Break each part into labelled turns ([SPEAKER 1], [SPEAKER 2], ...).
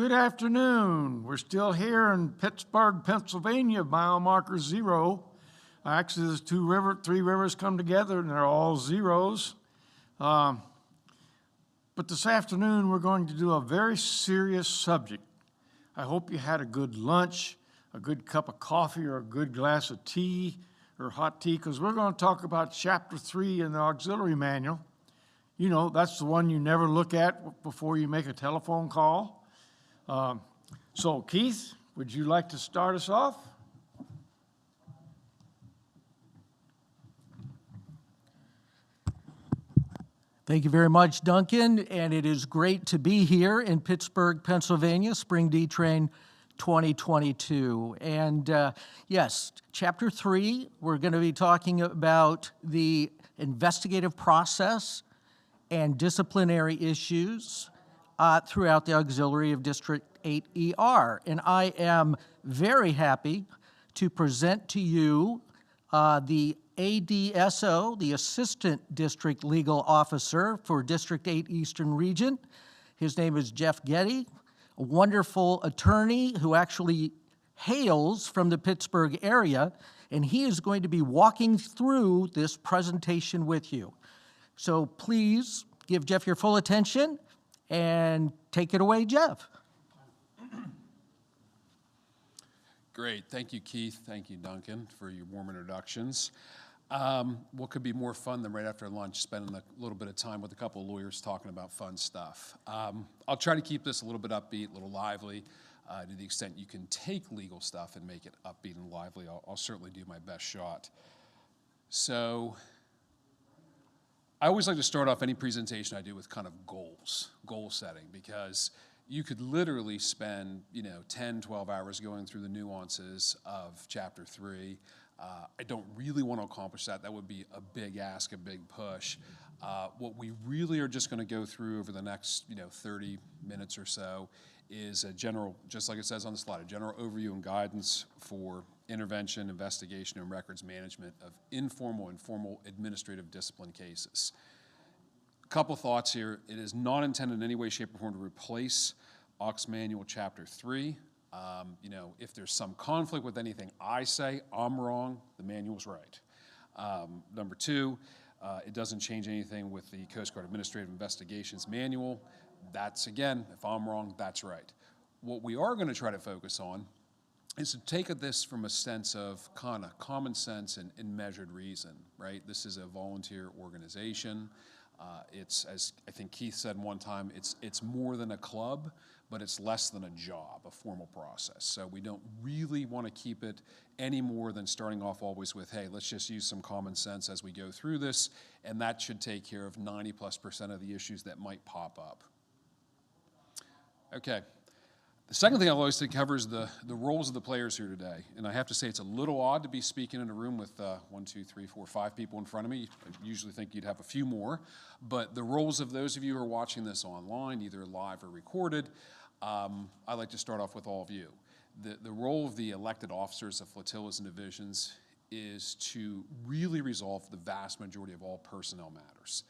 [SPEAKER 1] Good afternoon. We're still here in Pittsburgh, Pennsylvania, mile marker 0. Actually, there's three rivers come together and they're all zeros. But this afternoon, we're going to do a very serious subject. I hope you had a good lunch, a good cup of coffee, or a good glass of tea or hot tea, because we're going to talk about Chapter 3 in the auxiliary manual. You know, that's the one you never look at before you make a telephone call. So, Keith, would you like to start us off?
[SPEAKER 2] Thank you very much, Duncan, and it is great to be here in Pittsburgh, Pennsylvania, Spring DTRAIN 2022. And yes, Chapter 3, we're going to be talking about the investigative process and disciplinary issues throughout the auxiliary of District 8 ER. And I am very happy to present to you the ADSO, the Assistant District Legal Officer for District 8 Eastern Region. His name is Jeff Getty, a wonderful attorney who actually hails from the Pittsburgh area, and he is going to be walking through this presentation with you. So please give Jeff your full attention and take it away, Jeff.
[SPEAKER 3] Great. Thank you, Keith. Thank you, Duncan, for your warm introductions. What could be more fun than right after lunch, spending a little bit of time with a couple of lawyers talking about fun stuff. I'll try to keep this a little bit upbeat, a little lively, to the extent you can take legal stuff and make it upbeat and lively. I'll certainly do my best shot. So I always like to start off any presentation I do with kind of goal setting, because you could literally spend, 10, 12 hours going through the nuances of Chapter 3. I don't really want to accomplish that. That would be a big ask, a big push. What we really are just going to go through over the next, 30 minutes or so is a general, just like it says on the slide, a general overview and guidance for intervention, investigation, and records management of informal and formal administrative discipline cases. A couple thoughts here. It is not intended in any way, shape, or form to replace Aux Manual Chapter 3. If there's some conflict with anything I say, I'm wrong, the manual's right. Number two, it doesn't change anything with the Coast Guard Administrative Investigations Manual. That's, again, if I'm wrong, that's right. What we are going to try to focus on is to take this from a sense of kind of common sense and measured reason, right? This is a volunteer organization. It's, as I think Keith said one time, it's more than a club, but it's less than a job, a formal process. So we don't really want to keep it any more than starting off always with, hey, let's just use some common sense as we go through this, and that should take care of 90+% of the issues that might pop up. Okay. The second thing I'll always cover is the roles of the players here today. And I have to say it's a little odd to be speaking in a room with 1, 2, 3, 4, 5 people in front of me. I usually think you'd have a few more. But the roles of those of you who are watching this online, either live or recorded, I'd like to start off with all of you. The role of the elected officers of flotillas and divisions is to really resolve the vast majority of all personnel matters.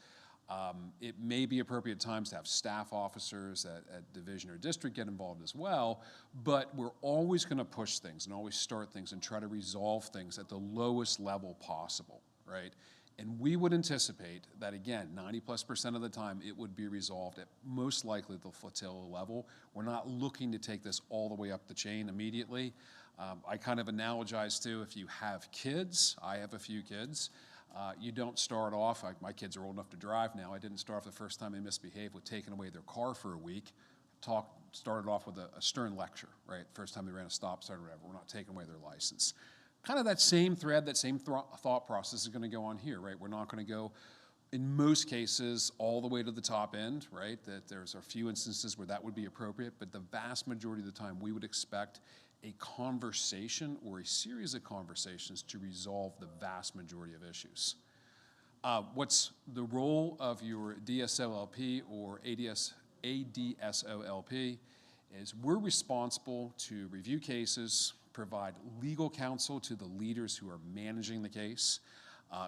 [SPEAKER 3] It may be appropriate at times to have staff officers at division or district get involved as well, but we're always going to push things and always start things and try to resolve things at the lowest level possible, right? And we would anticipate that, again, 90+% of the time it would be resolved at most likely the flotilla level. We're not looking to take this all the way up the chain immediately. I kind of analogize to, if you have kids, I have a few kids, you don't start off, my kids are old enough to drive now, I didn't start off the first time they misbehaved with taking away their car for a week. Started off with a stern lecture, right? First time they ran a stop sign or whatever, we're not taking away their license. Kind of that same thread, that same thought process is going to go on here, right? We're not going to go, in most cases, all the way to the top end, right? That there's a few instances where that would be appropriate, but the vast majority of the time we would expect a conversation or a series of conversations to resolve the vast majority of issues. What's the role of your DSO-LP or ADSO-LP is we're responsible to review cases, provide legal counsel to the leaders who are managing the case,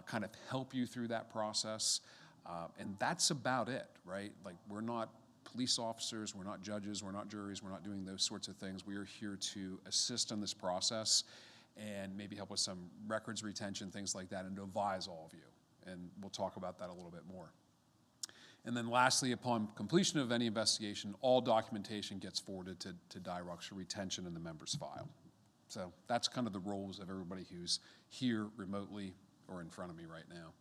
[SPEAKER 3] kind of help you through that process, and that's about it, right? Like, we're not police officers, we're not judges, we're not juries, we're not doing those sorts of things. We are here to assist in this process and maybe help with some records retention, things like that, and to advise all of you. And we'll talk about that a little bit more. And then lastly, upon completion of any investigation, all documentation gets forwarded to DIROCS for retention in the member's file. So that's kind of the roles of everybody who's here remotely or in front of me right now.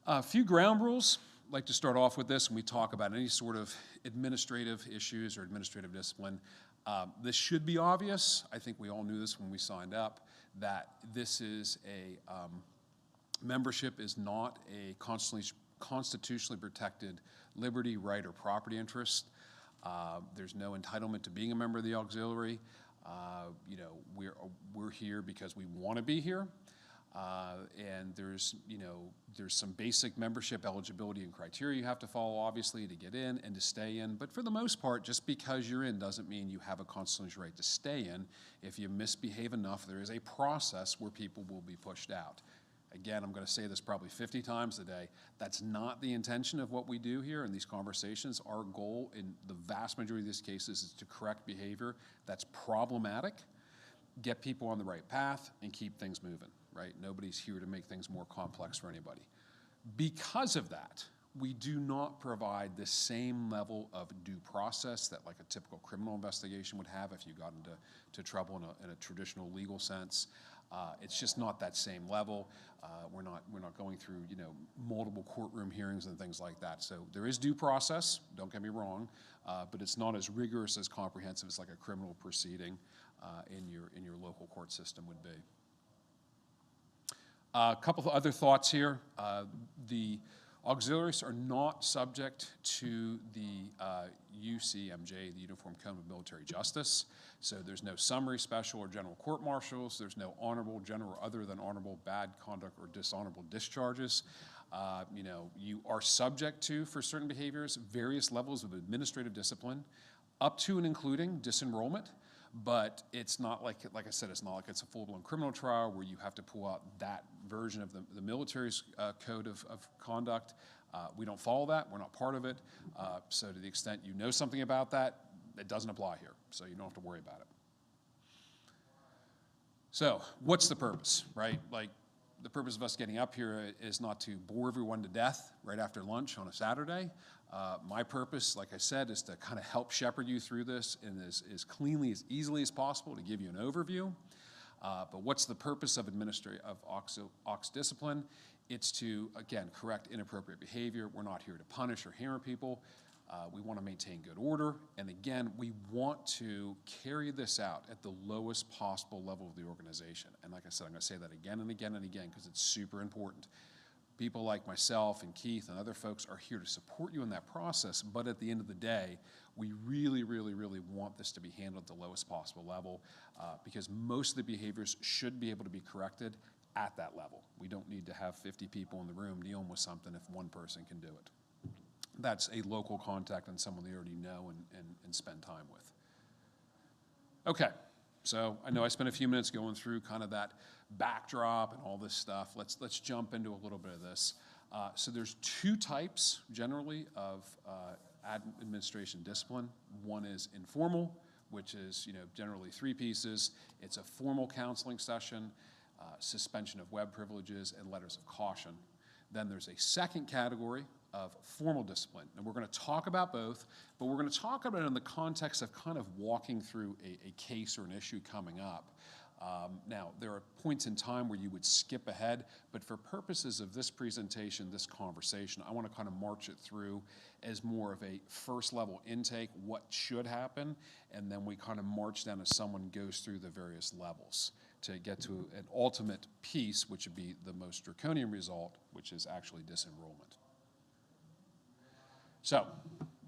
[SPEAKER 3] A few ground rules. I'd like to start off with this when we talk about any sort of administrative issues or administrative discipline. This should be obvious. I think we all knew this when we signed up, that this is a, membership is not a constitutionally protected liberty, right, or property interest. There's no entitlement to being a member of the auxiliary. You know, we're here because we want to be here. And there's some basic membership eligibility and criteria you have to follow, obviously, to get in and to stay in. But for the most part, just because you're in doesn't mean you have a constitutional right to stay in. If you misbehave enough, there is a process where people will be pushed out. Again, I'm going to say this probably 50 times a day. That's not the intention of what we do here in these conversations. Our goal in the vast majority of these cases is to correct behavior that's problematic, get people on the right path, and keep things moving, right? Nobody's here to make things more complex for anybody. Because of that, we do not provide the same level of due process that like a typical criminal investigation would have if you got into trouble in a traditional legal sense. It's just not that same level. We're not going through multiple courtroom hearings and things like that. So there is due process. Don't get me wrong, but it's not as rigorous, as comprehensive as like a criminal proceeding in your local court system would be. A couple of other thoughts here. The auxiliaries are not subject to the UCMJ, the Uniform Code of Military Justice. So there's no summary, special, or general court martials. There's no honorable, general, or other than honorable bad conduct or dishonorable discharges. You are subject to, for certain behaviors, various levels of administrative discipline, up to and including disenrollment. But it's not like I said, it's not like it's a full-blown criminal trial where you have to pull out that version of the military's code of conduct. We don't follow that. We're not part of it. So to the extent you know something about that, it doesn't apply here. So you don't have to worry about it. So what's the purpose, right? Like, the purpose of us getting up here is not to bore everyone to death right after lunch on a Saturday. My purpose, like I said, is to kind of help shepherd you through this and as cleanly, as easily as possible to give you an overview. But what's the purpose of aux discipline? It's to, again, correct inappropriate behavior. We're not here to punish or hammer people. We want to maintain good order. And again, we want to carry this out at the lowest possible level of the organization. And like I said, I'm going to say that again and again and again because it's super important. People like myself and Keith and other folks are here to support you in that process, but at the end of the day, we really, really, really want this to be handled at the lowest possible level because most of the behaviors should be able to be corrected at that level. We don't need to have 50 people in the room dealing with something if one person can do it. That's a local contact and someone they already know and spend time with. Okay, so I know I spent a few minutes going through kind of that backdrop and all this stuff. Let's jump into a little bit of this. So there's two types generally of administration discipline. One is informal, which is generally 3 pieces. It's a formal counseling session, suspension of web privileges, and letters of caution. Then there's a second category of formal discipline. And we're going to talk about both, but we're going to talk about it in the context of kind of walking through a case or an issue coming up. Now, there are points in time where you would skip ahead, but for purposes of this presentation, this conversation, I want to kind of march it through as more of a first level intake, what should happen, and then we kind of march down as someone goes through the various levels to get to an ultimate piece, which would be the most draconian result, which is actually disenrollment. So,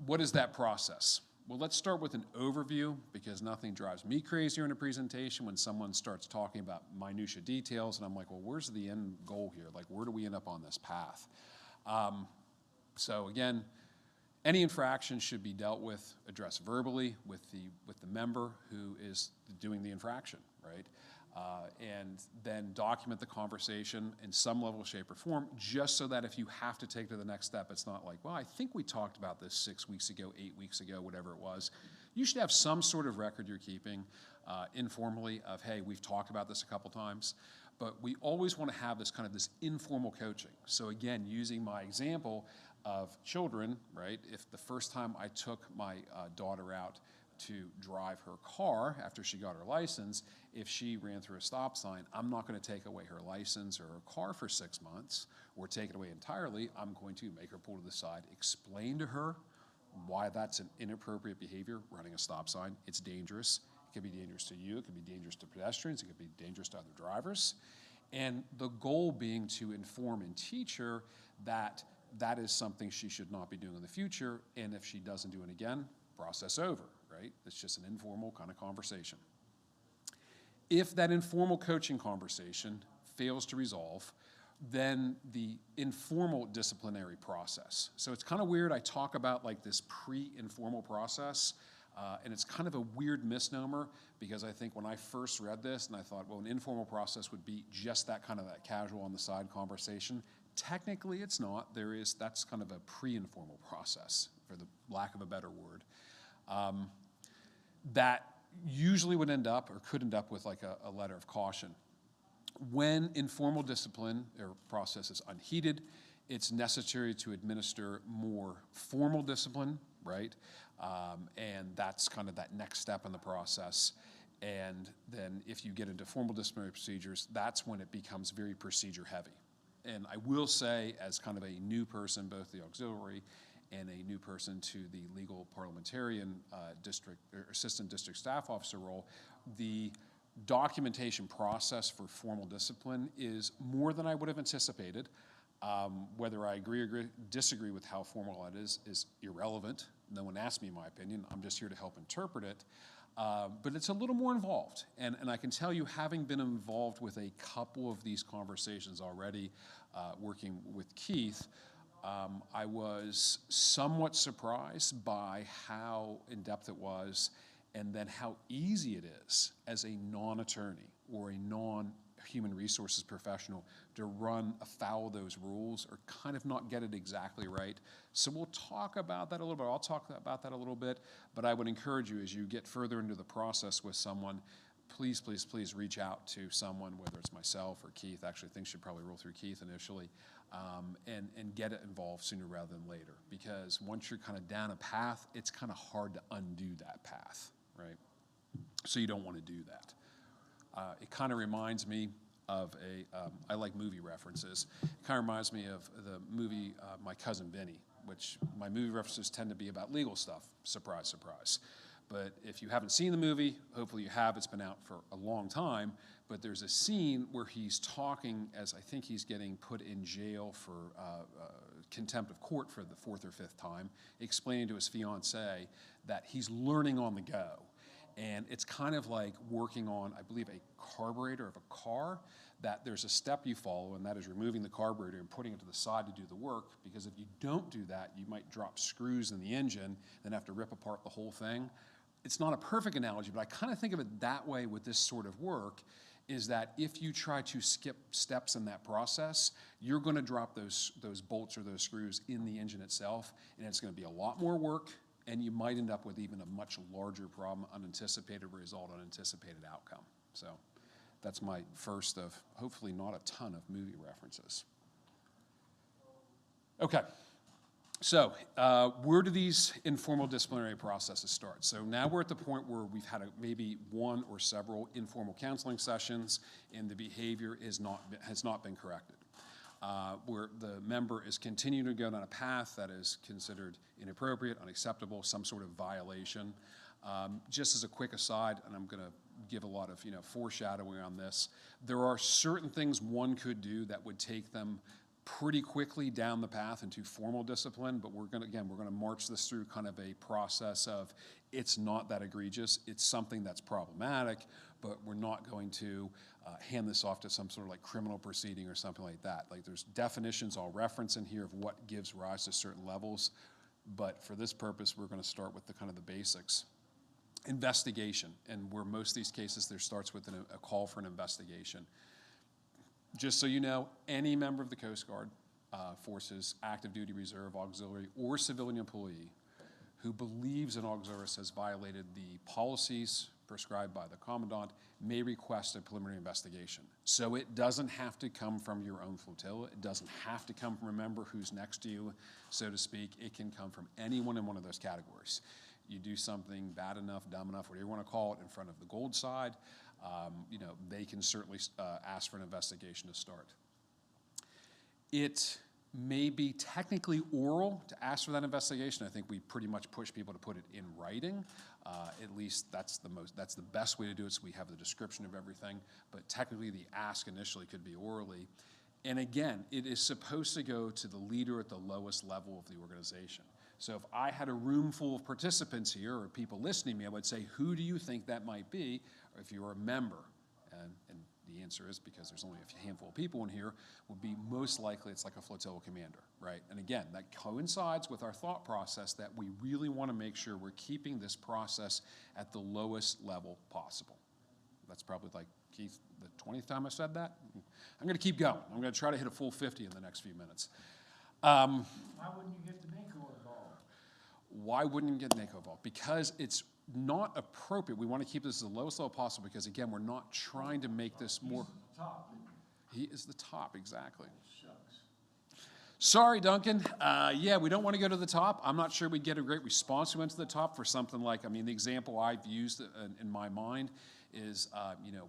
[SPEAKER 3] what is that process? Well, let's start with an overview because nothing drives me crazier in a presentation when someone starts talking about minutia details and I'm like, well, where's the end goal here? Like, where do we end up on this path? So again, any infraction should be dealt with, addressed verbally with the member who is doing the infraction, right? and then document the conversation in some level, shape, or form, just so that if you have to take it to the next step, it's not like, well, I think we talked about this 6 weeks ago, 8 weeks ago, whatever it was. You should have some sort of record you're keeping informally of, hey, we've talked about this a couple times. But we always want to have this kind of this informal coaching. So again, using my example of children, right? If the first time I took my daughter out to drive her car after she got her license, if she ran through a stop sign, I'm not going to take away her license or her car for 6 months or take it away entirely. I'm going to make her pull to the side, explain to her why that's an inappropriate behavior, running a stop sign. It's dangerous. It could be dangerous to you. It could be dangerous to pedestrians. It could be dangerous to other drivers. And the goal being to inform and teach her that that is something she should not be doing in the future. And if she doesn't do it again, process over, right? It's just an informal kind of conversation. If that informal coaching conversation fails to resolve, then the informal disciplinary process. So it's kind of weird. I talk about like this pre-informal process, and it's kind of a weird misnomer because I think when I first read this and I thought, well, an informal process would be just that kind of that casual on the side conversation. Technically, it's not. That's kind of a pre-informal process, for the lack of a better word, that usually would end up or could end up with like a letter of caution. When informal discipline or process is unheeded, it's necessary to administer more formal discipline, right? And that's kind of that next step in the process. And then if you get into formal disciplinary procedures, that's when it becomes very procedure heavy. And I will say, as kind of a new person, both the auxiliary and a new person to the legal parliamentarian district or assistant district staff officer role, the documentation process for formal discipline is more than I would have anticipated. Whether I agree or disagree with how formal that is irrelevant. No one asked me my opinion. I'm just here to help interpret it. But it's a little more involved. And I can tell you, having been involved with a couple of these conversations already, working with Keith, I was somewhat surprised by how in-depth it was, and then how easy it is as a non-attorney or a non-human resources professional to run afoul of those rules or kind of not get it exactly right. So we'll talk about that a little bit. I'll talk about that a little bit, but I would encourage you as you get further into the process with someone, please, please, please reach out to someone, whether it's myself or Keith. Actually, things should probably roll through Keith initially, and get it involved sooner rather than later. Because once you're kind of down a path, it's kind of hard to undo that path, right? So you don't want to do that. It kind of reminds me of I like movie references. It kind of reminds me of the movie My Cousin Vinny, which my movie references tend to be about legal stuff. Surprise, surprise. But if you haven't seen the movie, hopefully you have. It's been out for a long time. But there's a scene where he's talking as I think he's getting put in jail for contempt of court for the 4th or 5th time, explaining to his fiancée that he's learning on the go. And it's kind of like working on, I believe, a carburetor of a car, that there's a step you follow, and that is removing the carburetor and putting it to the side to do the work, because if you don't do that, you might drop screws in the engine, then have to rip apart the whole thing. It's not a perfect analogy, but I kind of think of it that way with this sort of work, is that if you try to skip steps in that process, you're going to drop those bolts or those screws in the engine itself, and it's going to be a lot more work, and you might end up with even a much larger problem, unanticipated result, unanticipated outcome. So that's my first of hopefully not a ton of movie references. Okay, so where do these informal disciplinary processes start? So now we're at the point where we've had maybe one or several informal counseling sessions, and the behavior has not been corrected. Where the member is continuing to go down a path that is considered inappropriate, unacceptable, some sort of violation. Just as a quick aside, and I'm going to give a lot of foreshadowing on this, there are certain things one could do that would take them pretty quickly down the path into formal discipline, but we're going to march this through kind of a process of it's not that egregious, it's something that's problematic, but we're not going to hand this off to some sort of like criminal proceeding or something like that. Like there's definitions I'll reference in here of what gives rise to certain levels, but for this purpose, we're going to start with the kind of the basics. investigation, and where most of these cases there starts with a call for an investigation. Just so you know, any member of the Coast Guard forces, active duty reserve, auxiliary, or civilian employee who believes an auxiliarist has violated the policies prescribed by the commandant may request a preliminary investigation. So it doesn't have to come from your own flotilla. It doesn't have to come from a member who's next to you, so to speak. It can come from anyone in one of those categories. You do something bad enough, dumb enough, whatever you want to call it, in front of the gold side, they can certainly ask for an investigation to start. It may be technically oral to ask for that investigation. I think we pretty much push people to put it in writing. At least that's the best way to do it, so we have the description of everything. But technically, the ask initially could be orally. And again, it is supposed to go to the leader at the lowest level of the organization. So if I had a room full of participants here, or people listening to me, I would say, who do you think that might be, or if you're a member? And the answer is, because there's only a handful of people in here, would be most likely it's like a flotilla commander, right? And again, that coincides with our thought process that we really want to make sure we're keeping this process at the lowest level possible. That's probably, like, Keith, the 20th time I said that. I'm going to keep going. I'm going to try to hit a full 50 in the next few minutes.
[SPEAKER 1] Why wouldn't you get the NACO involved?
[SPEAKER 3] Why wouldn't you get NACO involved? Because it's not appropriate. We want to keep this at the lowest level possible because, again, we're not trying to make this more.
[SPEAKER 1] He's the top.
[SPEAKER 3] He is the top, exactly.
[SPEAKER 1] Shucks.
[SPEAKER 3] Sorry, Duncan. Yeah, we don't want to go to the top. I'm not sure we'd get a great response if we went to the top for something like, the example I've used in my mind is,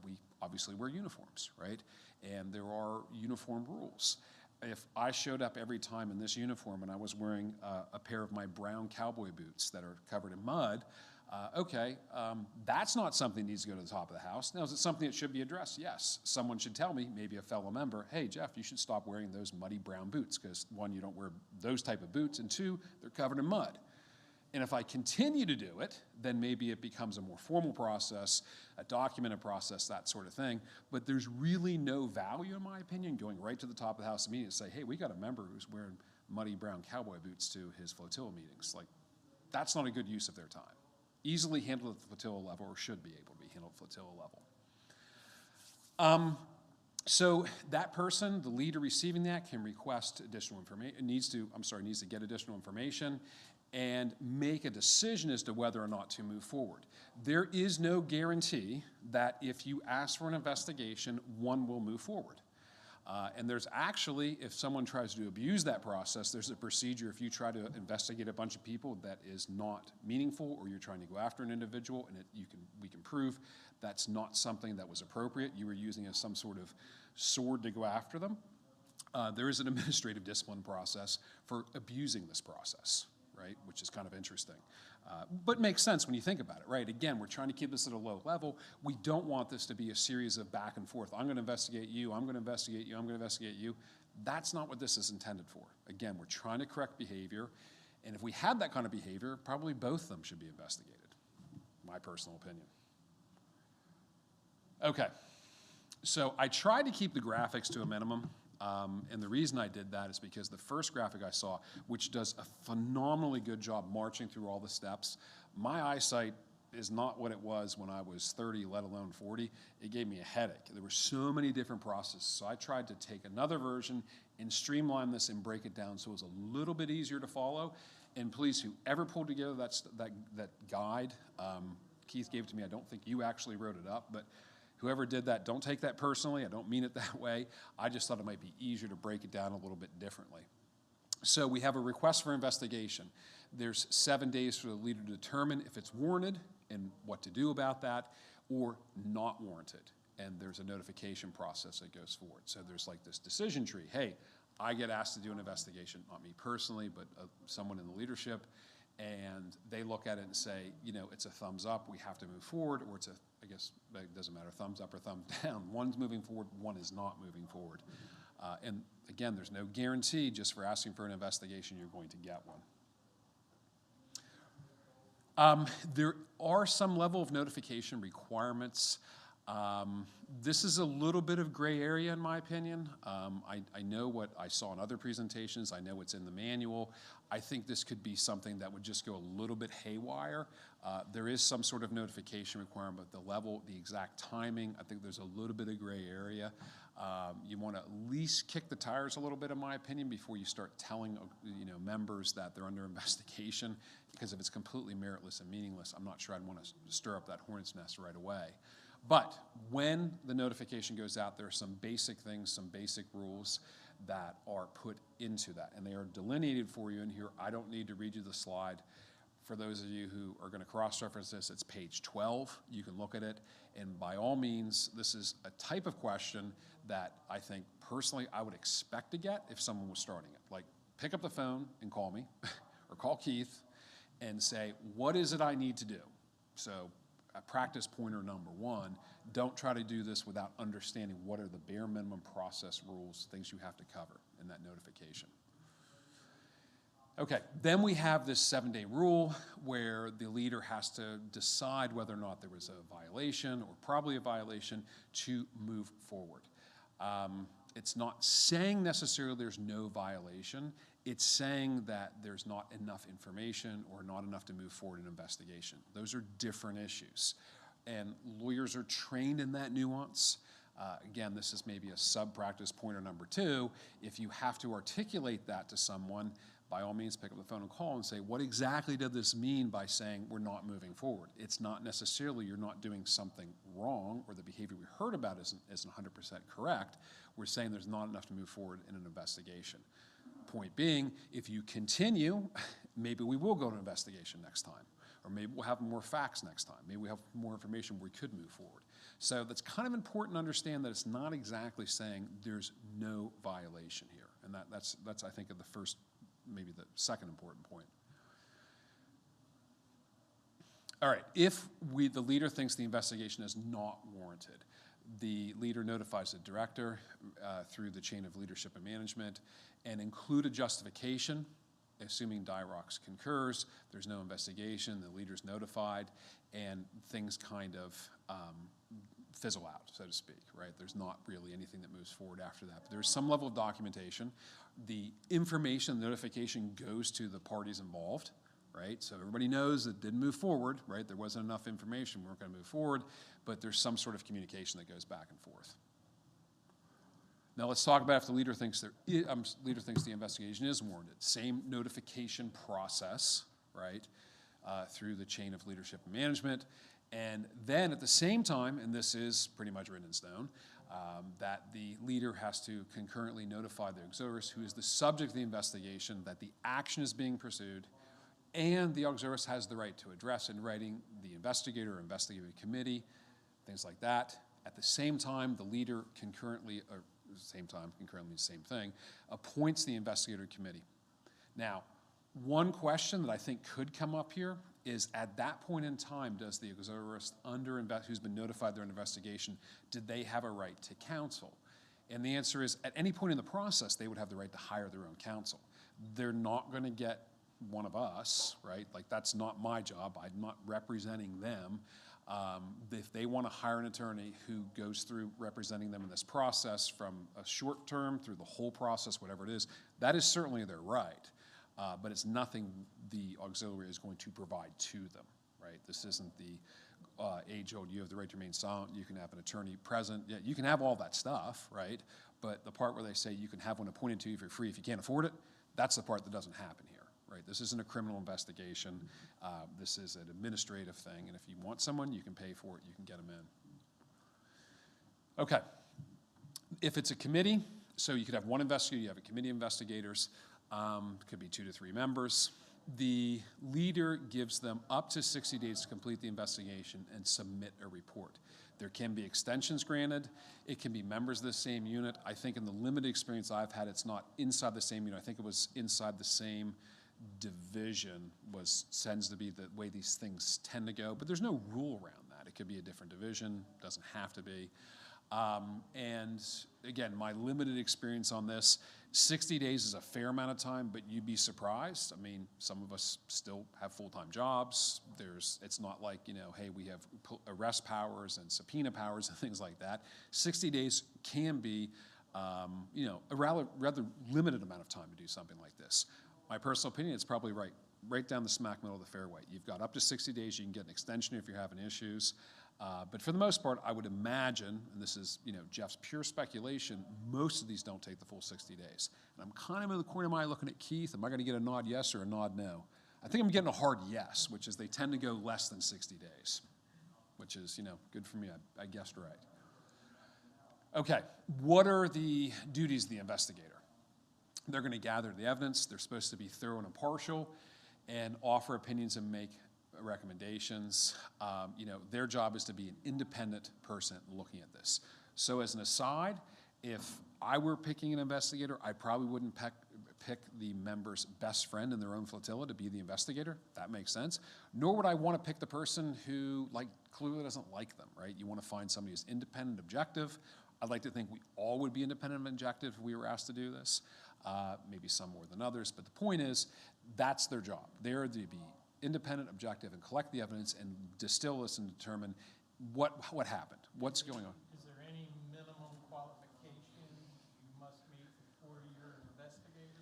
[SPEAKER 3] we obviously wear uniforms, right? And there are uniform rules. If I showed up every time in this uniform and I was wearing a pair of my brown cowboy boots that are covered in mud, that's not something that needs to go to the top of the house. Now, is it something that should be addressed? Yes. Someone should tell me, maybe a fellow member, hey, Jeff, you should stop wearing those muddy brown boots because, one, you don't wear those type of boots, and two, they're covered in mud. And if I continue to do it, then maybe it becomes a more formal process, a documented process, that sort of thing. But there's really no value, in my opinion, going right to the top of the house meeting and say, hey, we got a member who's wearing muddy brown cowboy boots to his flotilla meetings. Like, that's not a good use of their time. Easily handled at the flotilla level, or should be able to be handled at the flotilla level. So that person, the leader receiving that, can request additional information, needs to get additional information and make a decision as to whether or not to move forward. There is no guarantee that if you ask for an investigation, one will move forward. And there's actually, if someone tries to abuse that process, there's a procedure if you try to investigate a bunch of people that is not meaningful, or you're trying to go after an individual and we can prove that's not something that was appropriate, you were using as some sort of sword to go after them, there is an administrative discipline process for abusing this process, right, which is kind of interesting. But makes sense when you think about it, right? Again, we're trying to keep this at a low level. We don't want this to be a series of back and forth. I'm going to investigate you, I'm going to investigate you, I'm going to investigate you. That's not what this is intended for. Again, we're trying to correct behavior, and if we had that kind of behavior, probably both of them should be investigated, my personal opinion. Okay, so I tried to keep the graphics to a minimum. And the reason I did that is because the first graphic I saw, which does a phenomenally good job marching through all the steps, my eyesight is not what it was when I was 30, let alone 40. It gave me a headache. There were so many different processes. So I tried to take another version and streamline this and break it down so it was a little bit easier to follow. And please, whoever pulled together that guide, Keith gave it to me. I don't think you actually wrote it up, but whoever did that, don't take that personally. I don't mean it that way. I just thought it might be easier to break it down a little bit differently. So we have a request for investigation. There's 7 days for the leader to determine if it's warranted and what to do about that, or not warranted. And there's a notification process that goes forward. So there's like this decision tree. Hey, I get asked to do an investigation, not me personally, but someone in the leadership, and they look at it and say, it's a thumbs up, we have to move forward, or it's I guess it doesn't matter, thumbs up or thumbs down. One's moving forward, one is not moving forward. And again, there's no guarantee just for asking for an investigation you're going to get one. There are some level of notification requirements. This is a little bit of gray area in my opinion. I know what I saw in other presentations. I know what's in the manual. I think this could be something that would just go a little bit haywire. There is some sort of notification requirement, but the level, the exact timing, I think there's a little bit of gray area. You want to at least kick the tires a little bit, in my opinion, before you start telling members that they're under investigation, because if it's completely meritless and meaningless, I'm not sure I'd want to stir up that hornet's nest right away. But when the notification goes out, there are some basic things, some basic rules that are put into that, and they are delineated for you in here. I don't need to read you the slide. For those of you who are going to cross-reference this, it's page 12. You can look at it, and by all means, this is a type of question that I think personally I would expect to get if someone was starting it. Like, pick up the phone and call me, or call Keith, and say, what is it I need to do? So, practice pointer number one, don't try to do this without understanding what are the bare minimum process rules, things you have to cover in that notification. Okay, then we have this 7-day rule where the leader has to decide whether or not there was a violation, or probably a violation, to move forward. It's not saying necessarily there's no violation. It's saying that there's not enough information or not enough to move forward in an investigation. Those are different issues. And lawyers are trained in that nuance. Again, this is maybe a sub-practice pointer number 2. If you have to articulate that to someone, by all means, pick up the phone and call and say, what exactly did this mean by saying we're not moving forward? It's not necessarily you're not doing something wrong, or the behavior we heard about isn't 100% correct. We're saying there's not enough to move forward in an investigation. Point being, if you continue, maybe we will go to an investigation next time, or maybe we'll have more facts next time. Maybe we have more information where we could move forward. So that's kind of important to understand that it's not exactly saying there's no violation here. And that's I think, the first, maybe the second important point. All right, if the leader thinks the investigation is not warranted, the leader notifies the director through the chain of leadership and management, and include a justification, assuming DIROCS concurs, there's no investigation, the leader's notified, and things kind of fizzle out, so to speak, right? There's not really anything that moves forward after that. But there's some level of documentation. The information, the notification goes to the parties involved, right? So everybody knows it didn't move forward, right? There wasn't enough information, we weren't going to move forward, but there's some sort of communication that goes back and forth. Now let's talk about if the leader thinks the investigation is warranted. Same notification process, right, through the chain of leadership and management. And then at the same time, and this is pretty much written in stone, that the leader has to concurrently notify the auxiliaries who is the subject of the investigation that the action is being pursued, and the auxiliarist has the right to address in writing the investigator or investigative committee, things like that. At the same time, the leader concurrently, or concurrently the same thing, appoints the investigator committee. Now, one question that I think could come up here is, at that point in time, does the auxiliarist who's been notified they're under investigation, did they have a right to counsel? And the answer is, at any point in the process, they would have the right to hire their own counsel. They're not going to get one of us, right? Like, that's not my job. I'm not representing them. If they want to hire an attorney who goes through representing them in this process from a short term through the whole process, whatever it is, that is certainly their right. But it's nothing the auxiliary is going to provide to them, right? This isn't the age-old, you have the right to remain silent, you can have an attorney present. Yeah, you can have all that stuff, right? But the part where they say you can have one appointed to you for free if you can't afford it, that's the part that doesn't happen here, right? This isn't a criminal investigation. This is an administrative thing, and if you want someone, you can pay for it, you can get them in. Okay. If it's a committee, so you could have one investigator, you have a committee of investigators, could be 2 to 3 members. The leader gives them up to 60 days to complete the investigation and submit a report. There can be extensions granted. It can be members of the same unit. I think in the limited experience I've had, it's not inside the same unit. I think it was inside the same division tends to be the way these things tend to go, but there's no rule around that. It could be a different division, doesn't have to be. And again, my limited experience on this, 60 days is a fair amount of time, but you'd be surprised. I mean, some of us still have full-time jobs. It's not like, hey, we have arrest powers and subpoena powers and things like that. 60 days can be, a rather limited amount of time to do something like this. My personal opinion, it's probably right down the smack middle of the fairway. You've got up to 60 days. You can get an extension if you're having issues. But for the most part, I would imagine, and this is Jeff's pure speculation, most of these don't take the full 60 days. And I'm kind of in the corner of my eye looking at Keith. Am I going to get a nod yes or a nod no? I think I'm getting a hard yes, which is they tend to go less than 60 days, which is good for me. I guessed right. Okay, what are the duties of the investigator? They're going to gather the evidence. They're supposed to be thorough and impartial and offer opinions and make recommendations. Their job is to be an independent person looking at this. So as an aside, if I were picking an investigator, I probably wouldn't pick the member's best friend in their own flotilla to be the investigator. That makes sense. Nor would I want to pick the person who clearly doesn't like them, right? You want to find somebody who's independent, objective. I'd like to think we all would be independent and objective if we were asked to do this. Maybe some more than others, but the point is, that's their job. They're to be independent, objective, and collect the evidence and distill this and determine what happened, what's going on.
[SPEAKER 4] Is there any minimum qualification you must meet before you're an investigator?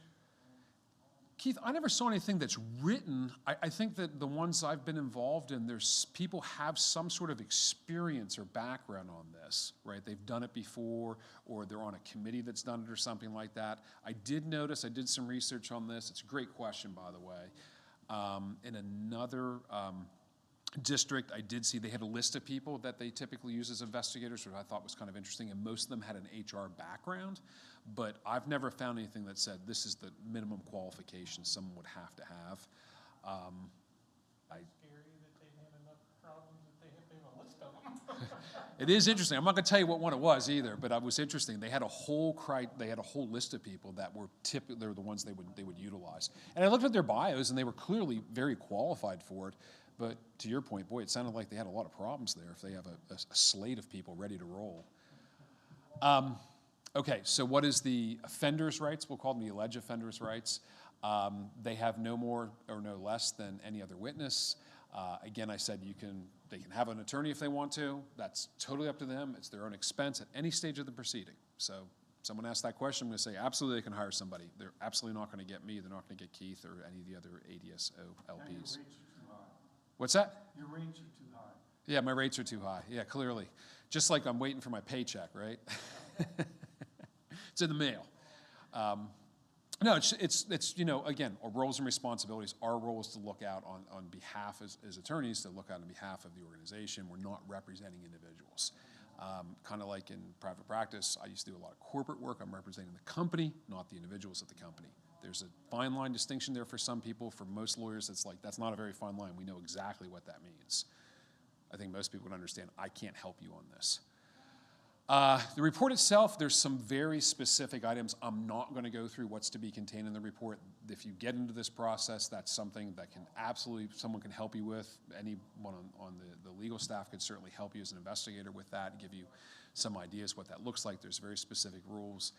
[SPEAKER 3] Keith, I never saw anything that's written. I think that the ones I've been involved in, people have some sort of experience or background on this, right? They've done it before, or they're on a committee that's done it or something like that. I did some research on this. It's a great question, by the way. In another district, I did see they had a list of people that they typically use as investigators, which I thought was kind of interesting, and most of them had an HR background, but I've never found anything that said this is the minimum qualification someone would have to have.
[SPEAKER 4] Scary that they had enough problems that they have a list of them.
[SPEAKER 3] It is interesting. I'm not going to tell you what one it was either, but it was interesting. They had a whole list of people that were they're the ones they would utilize. And I looked at their bios, and they were clearly very qualified for it. But to your point, boy, it sounded like they had a lot of problems there if they have a slate of people ready to roll. Okay, so what is the offender's rights? We'll call them the alleged offender's rights. They have no more or no less than any other witness. Again, I said they can have an attorney if they want to. That's totally up to them. It's their own expense at any stage of the proceeding. So someone asked that question, I'm going to say absolutely they can hire somebody. They're absolutely not going to get me. They're not going to get Keith or any of the other ADSO LPs. What's that?
[SPEAKER 1] Your rates are too high.
[SPEAKER 3] Yeah, my rates are too high. Yeah, clearly. Just like I'm waiting for my paycheck, right? It's in the mail. No, it's again, our roles and responsibilities. Our role is to look out on behalf, as attorneys, to look out on behalf of the organization. We're not representing individuals. Kind of like in private practice, I used to do a lot of corporate work. I'm representing the company, not the individuals at the company. There's a fine line distinction there for some people. For most lawyers, it's like, that's not a very fine line. We know exactly what that means. I think most people would understand, I can't help you on this. The report itself, there's some very specific items. I'm not going to go through what's to be contained in the report. If you get into this process, that's something that someone can help you with. Anyone on the legal staff could certainly help you as an investigator with that, give you some ideas what that looks like. There's very specific rules.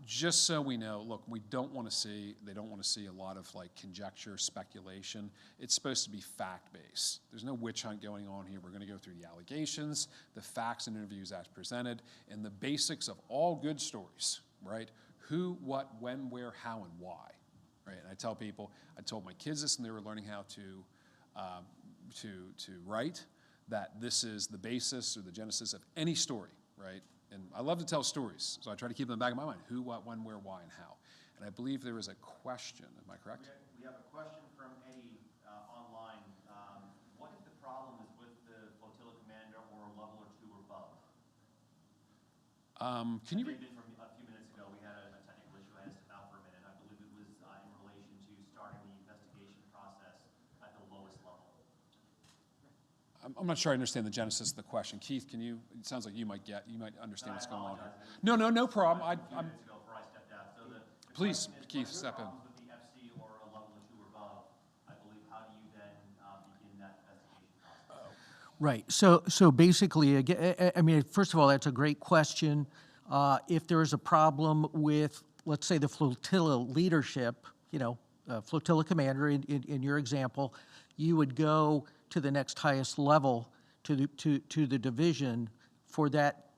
[SPEAKER 3] Just so we know, look, they don't want to see a lot of conjecture, speculation. It's supposed to be fact-based. There's no witch hunt going on here. We're going to go through the allegations, the facts and interviews as presented, and the basics of all good stories, right? Who, what, when, where, how, and why, right? And I told my kids this when they were learning how to write, that this is the basis or the genesis of any story, right? And I love to tell stories, so I try to keep them in the back of my mind. Who, what, when, where, why, and how. And I believe there is a question. Am I correct?
[SPEAKER 5] We have a question from Eddie online. What if the problem is with the flotilla commander or a level or two above?
[SPEAKER 3] Can you
[SPEAKER 5] David, from a few minutes ago, we had a technical issue. I asked about for a minute. I believe it was in relation to starting the investigation process at the lowest level.
[SPEAKER 3] I'm not sure I understand the genesis of the question. Keith, it sounds like you might understand what's going on here.
[SPEAKER 5] No,
[SPEAKER 3] No problem.
[SPEAKER 5] a few minutes ago before I stepped out. So the
[SPEAKER 3] Please,
[SPEAKER 5] question is,
[SPEAKER 3] Keith,
[SPEAKER 5] when
[SPEAKER 3] step in.
[SPEAKER 5] there are problems with the FC or a level or two above, I believe, how do you then begin that investigation process?
[SPEAKER 2] Right. So basically, again, I mean, first of all, that's a great question. If there is a problem with, let's say the flotilla leadership, flotilla commander in your example, you would go to the next highest level to the division for that,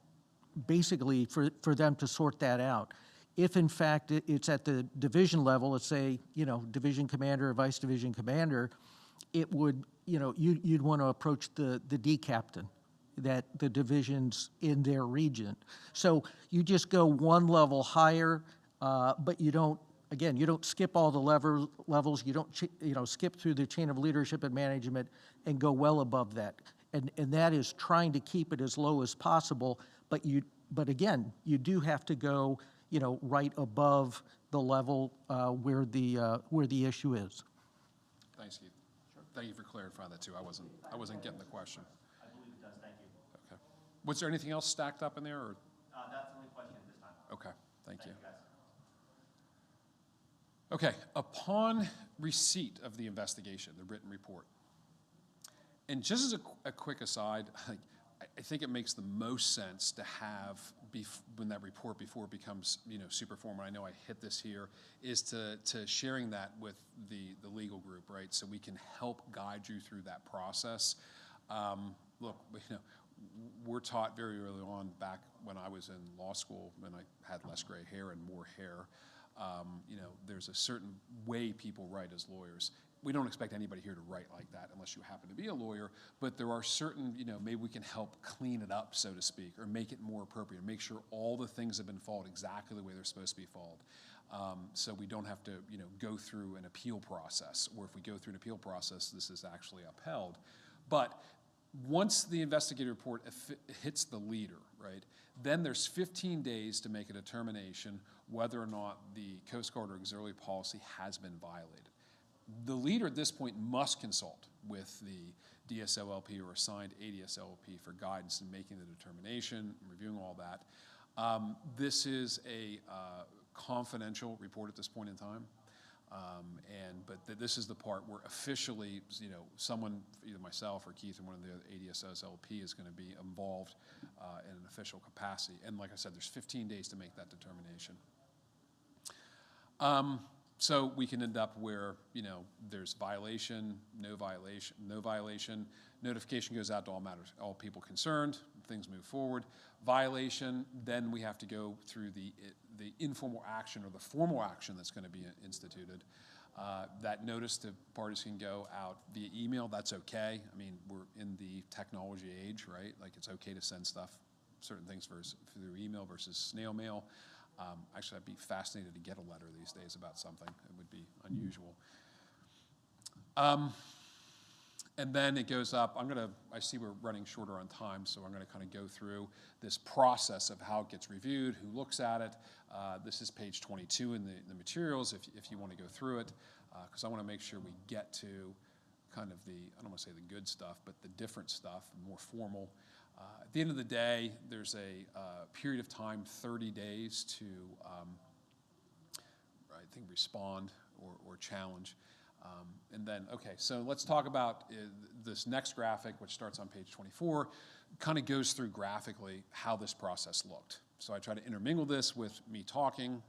[SPEAKER 2] basically for them to sort that out. If in fact it's at the division level, let's say, division commander or vice division commander, it would, you'd want to approach the D captain, that the divisions in their region. So you just go one level higher, but you don't skip all the levels. You don't, skip through the chain of leadership and management and go well above that. And that is trying to keep it as low as possible. But again, you do have to go, right above the level where the issue is.
[SPEAKER 3] Thanks, Keith. Thank you for clarifying that too. I wasn't getting the question.
[SPEAKER 5] I believe it does, thank you.
[SPEAKER 3] Okay. Was there anything else stacked up in there, or?
[SPEAKER 5] That's the only question at this time.
[SPEAKER 3] Okay, thank you.
[SPEAKER 5] Guys.
[SPEAKER 3] Okay, upon receipt of the investigation, the written report, and just as a quick aside, I think it makes the most sense to have, when that report, before it becomes, super formal, I know I hit this here, is to sharing that with the legal group, right? So we can help guide you through that process. Look, we're taught very early on, back when I was in law school, when I had less gray hair and more hair, there's a certain way people write as lawyers. We don't expect anybody here to write like that unless you happen to be a lawyer, but there are certain, maybe we can help clean it up, so to speak, or make it more appropriate, make sure all the things have been followed exactly the way they're supposed to be followed. So we don't have to, go through an appeal process, or if we go through an appeal process, this is actually upheld. But once the investigative report hits the leader, right, then there's 15 days to make a determination whether or not the Coast Guard or auxiliary policy has been violated. The leader at this point must consult with the DSO-LP or assigned ADSO-LP for guidance in making the determination, reviewing all that. This is a confidential report at this point in time. But this is the part where officially, someone, either myself or Keith or one of the ADSO-LP is going to be involved in an official capacity. And like I said, there's 15 days to make that determination. So we can end up where, there's violation, no violation, notification goes out to all people concerned, things move forward. Violation, then we have to go through the informal action or the formal action that's going to be instituted. That notice to parties can go out via email, that's okay. I mean, we're in the technology age, right? Like, it's okay to send stuff, certain things through email versus snail mail. Actually, I'd be fascinated to get a letter these days about something. It would be unusual. And then it goes up. I see we're running shorter on time, so I'm going to kind of go through this process of how it gets reviewed, who looks at it. This is page 22 in the materials if you want to go through it, because I want to make sure we get to kind of I don't want to say the good stuff, but the different stuff, more formal. At the end of the day, there's a period of time, 30 days to, I think, respond or challenge. And then, okay, so let's talk about this next graphic, which starts on page 24, kind of goes through graphically how this process looked. So I try to intermingle this with me talking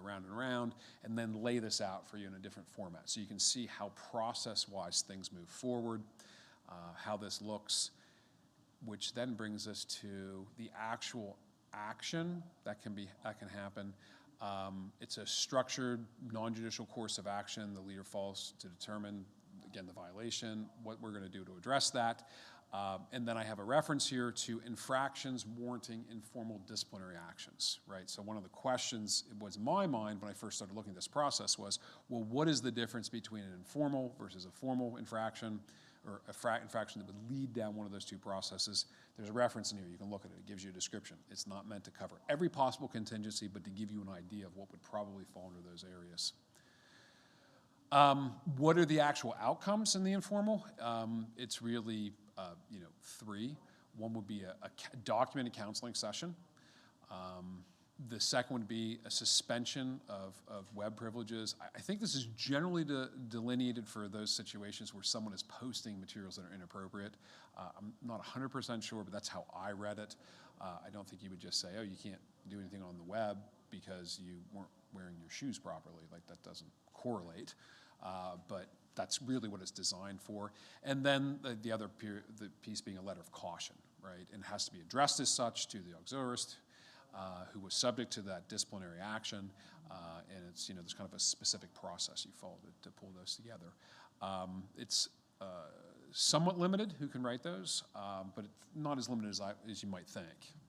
[SPEAKER 3] around and around, and then lay this out for you in a different format. So you can see how process-wise things move forward, how this looks, which then brings us to the actual action that can happen. It's a structured, non-judicial course of action. The leader falls to determine, again, the violation, what we're going to do to address that. And then I have a reference here to infractions warranting informal disciplinary actions, right? So one of the questions was in my mind when I first started looking at this process was, well, what is the difference between an informal versus a formal infraction, or infraction that would lead down one of those two processes? There's a reference in here. You can look at it. It gives you a description. It's not meant to cover every possible contingency, but to give you an idea of what would probably fall into those areas. What are the actual outcomes in the informal? It's really, three. One would be a documented counseling session. The second would be a suspension of web privileges. I think this is generally delineated for those situations where someone is posting materials that are inappropriate. I'm not 100% sure, but that's how I read it. I don't think you would just say, oh, you can't do anything on the web because you weren't wearing your shoes properly. Like, that doesn't correlate, but that's really what it's designed for. And then the other the piece being a letter of caution, right? And it has to be addressed as such to the auxiliarist who was subject to that disciplinary action, and it's, there's kind of a specific process you follow to pull those together. It's somewhat limited who can write those, but it's not as limited as you might think.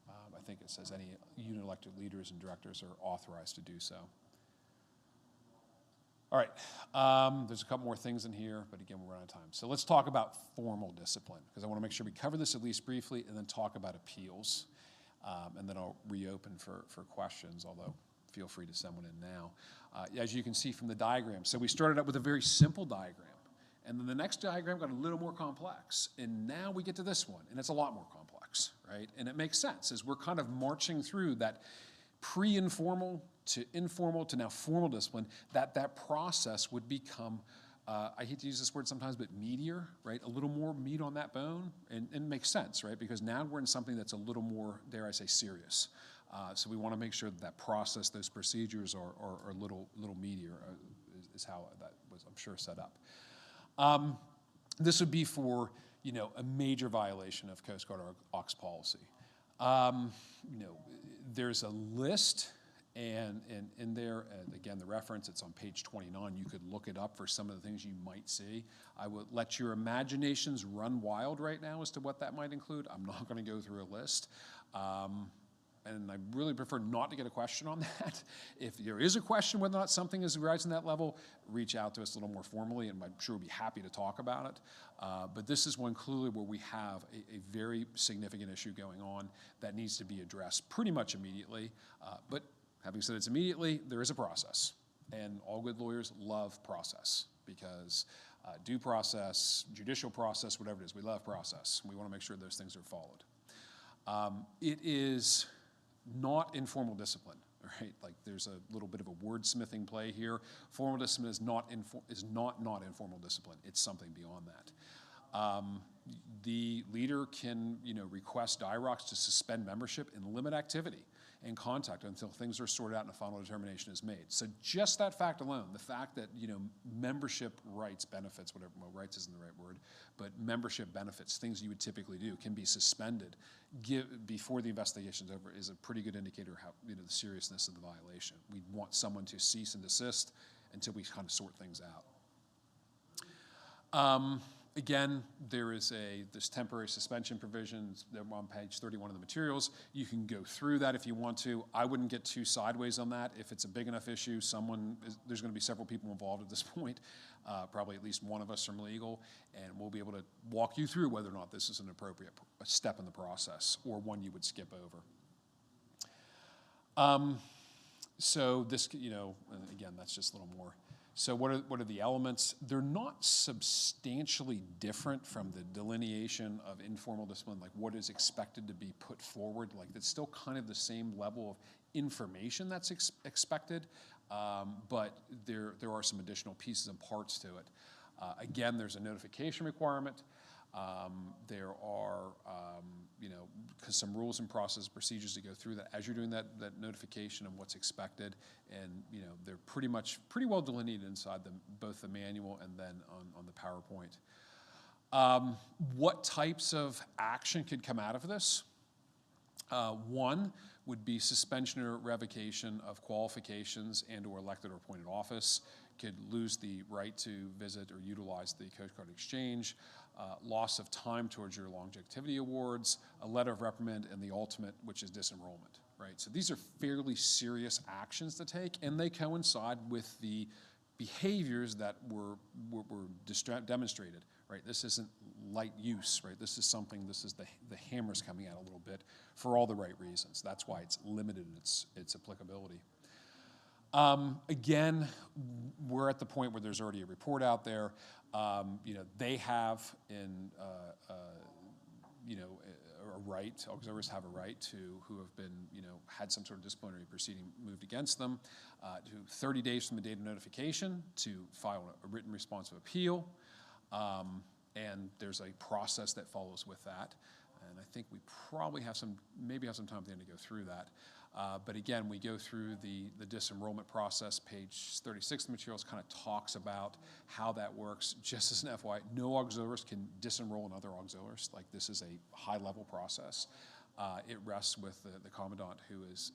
[SPEAKER 3] I think it says any unit elected leaders and directors are authorized to do so. All right, there's a couple more things in here, but again, we're running out of time. So let's talk about formal discipline, because I want to make sure we cover this at least briefly, and then talk about appeals, and then I'll reopen for questions, although feel free to send one in now. As you can see from the diagram, so we started out with a very simple diagram, and then the next diagram got a little more complex, and now we get to this one, and it's a lot more complex, right? And it makes sense as we're kind of marching through that pre-informal to informal to now formal discipline, that process would become, I hate to use this word sometimes, but meatier, right? A little more meat on that bone, and it makes sense, right? Because now we're in something that's a little more, dare I say, serious. So we want to make sure that process, those procedures are a little meatier, is how that was, I'm sure, set up. This would be for, a major violation of Coast Guard aux policy. There's a list, and in there, again, the reference, it's on page 29. You could look it up for some of the things you might see. I would let your imaginations run wild right now as to what that might include. I'm not going to go through a list. And I really prefer not to get a question on that. If there is a question whether or not something is rising to that level, reach out to us a little more formally, and I'm sure we'll be happy to talk about it. But this is one clearly where we have a very significant issue going on that needs to be addressed pretty much immediately. But having said it's immediately, there is a process. And all good lawyers love process, because due process, judicial process, whatever it is, we love process. We want to make sure those things are followed. It is not informal discipline, right? Like, there's a little bit of a wordsmithing play here. Formal discipline is not informal discipline. It's something beyond that. The leader can, request DIROCs to suspend membership and limit activity and contact until things are sorted out and a final determination is made. So just that fact alone, the fact that, membership rights, benefits, whatever, well, rights isn't the right word, but membership benefits, things you would typically do, can be suspended before the investigation's over, is a pretty good indicator of how, the seriousness of the violation. We'd want someone to cease and desist until we kind of sort things out. Again, there's temporary suspension provisions that are on page 31 of the materials. You can go through that if you want to. I wouldn't get too sideways on that. If it's a big enough issue, there's going to be several people involved at this point, probably at least one of us from legal, and we'll be able to walk you through whether or not this is an appropriate step in the process or one you would skip over. So this, and again, that's just a little more. So what are the elements? They're not substantially different from the delineation of informal discipline, like what is expected to be put forward. Like, it's still kind of the same level of information that's expected, but there are some additional pieces and parts to it. Again, there's a notification requirement. There are, some rules and process procedures to go through that as you're doing that notification of what's expected, and they're pretty well delineated inside both the manual and then on the PowerPoint. What types of action could come out of this? One would be suspension or revocation of qualifications and/or elected or appointed office. Could lose the right to visit or utilize the Coast Guard Exchange, loss of time towards your longevity awards, a letter of reprimand, and the ultimate, which is disenrollment, right? So these are fairly serious actions to take, and they coincide with the behaviors that were demonstrated, right? This isn't light use, right? This is the hammer's coming out a little bit for all the right reasons. That's why it's limited in its applicability. Again, we're at the point where there's already a report out there. They have a right, auxiliaries have a right to, who have been, had some sort of disciplinary proceeding moved against them, to 30 days from the date of notification to file a written response of appeal. And there's a process that follows with that. And I think we probably maybe have some time at the end to go through that. But again, we go through the disenrollment process. Page 36 of the materials kind of talks about how that works. Just as an FYI, no auxiliaries can disenroll another auxiliaries. Like, this is a high-level process. It rests with the commandant, who is,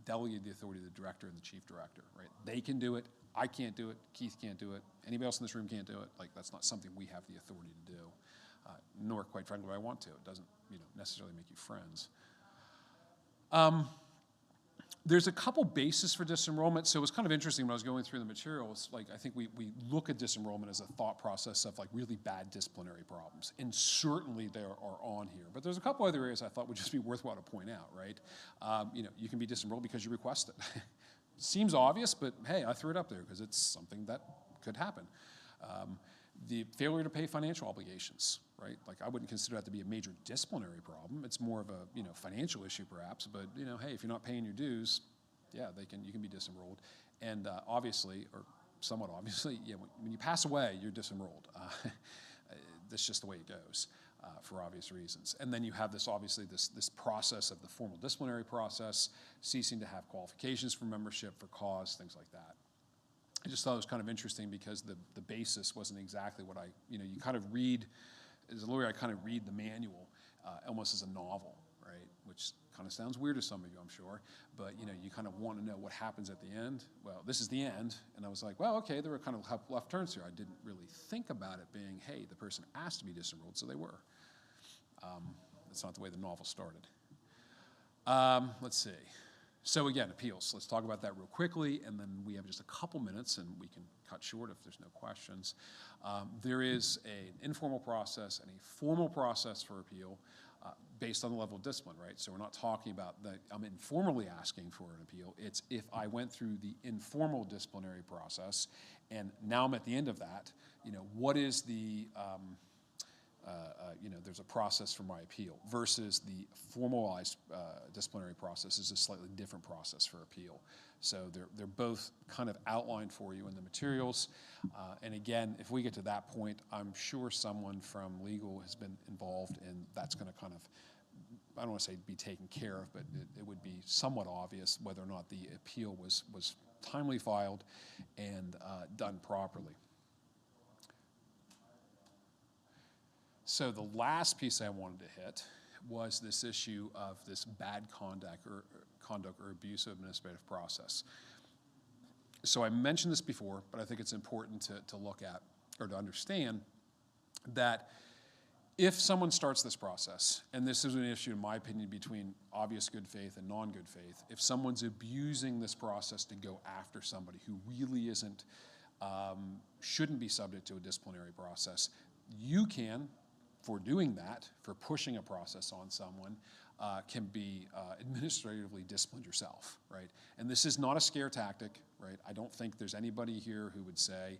[SPEAKER 3] delegated the authority to the director and the chief director, right? They can do it. I can't do it. Keith can't do it. Anybody else in this room can't do it. Like, that's not something we have the authority to do. Nor, quite frankly, I want to. It doesn't, necessarily make you friends. There's a couple bases for disenrollment. So it was kind of interesting when I was going through the materials. Like, I think we look at disenrollment as a thought process of like really bad disciplinary problems, and certainly there are on here. But there's a couple other areas I thought would just be worthwhile to point out. Right? You can be disenrolled because you request it. Seems obvious, but hey, I threw it up there because it's something that could happen. The failure to pay financial obligations, right? Like, I wouldn't consider that to be a major disciplinary problem. It's more of a financial issue perhaps, but hey, if you're not paying your dues, yeah, you can be disenrolled. And obviously, or somewhat obviously, when you pass away, you're disenrolled. That's just the way it goes for obvious reasons. And then you have this process of the formal disciplinary process, ceasing to have qualifications for membership, for cause, things like that. I just thought it was kind of interesting because the basis wasn't exactly what you kind of read, as a lawyer, I kind of read the manual almost as a novel, right? Which kind of sounds weird to some of you, I'm sure, but you kind of want to know what happens at the end. Well, this is the end, and I was like, well, okay, there were kind of left turns here. I didn't really think about it being, hey, the person asked to be disenrolled, so they were. That's not the way the novel started. Let's see. So again, appeals. Let's talk about that real quickly, and then we have just a couple minutes, and we can cut short if there's no questions. There is an informal process and a formal process for appeal based on the level of discipline, right? So we're not talking about that I'm informally asking for an appeal. It's if I went through the informal disciplinary process, and now I'm at the end of that, what is the there's a process for my appeal versus the formalized disciplinary process is a slightly different process for appeal. So they're both kind of outlined for you in the materials. And again, if we get to that point, I'm sure someone from legal has been involved, and that's going to kind of, I don't want to say be taken care of, but it would be somewhat obvious whether or not the appeal was timely filed and done properly. So the last piece I wanted to hit was this issue of this bad conduct or abuse of administrative process. So I mentioned this before, but I think it's important to look at or to understand that if someone starts this process, and this is an issue, in my opinion, between obvious good faith and non-good faith, if someone's abusing this process to go after somebody who really shouldn't be subject to a disciplinary process, you can, for doing that, for pushing a process on someone, can be administratively disciplined yourself, right? And this is not a scare tactic, right? I don't think there's anybody here who would say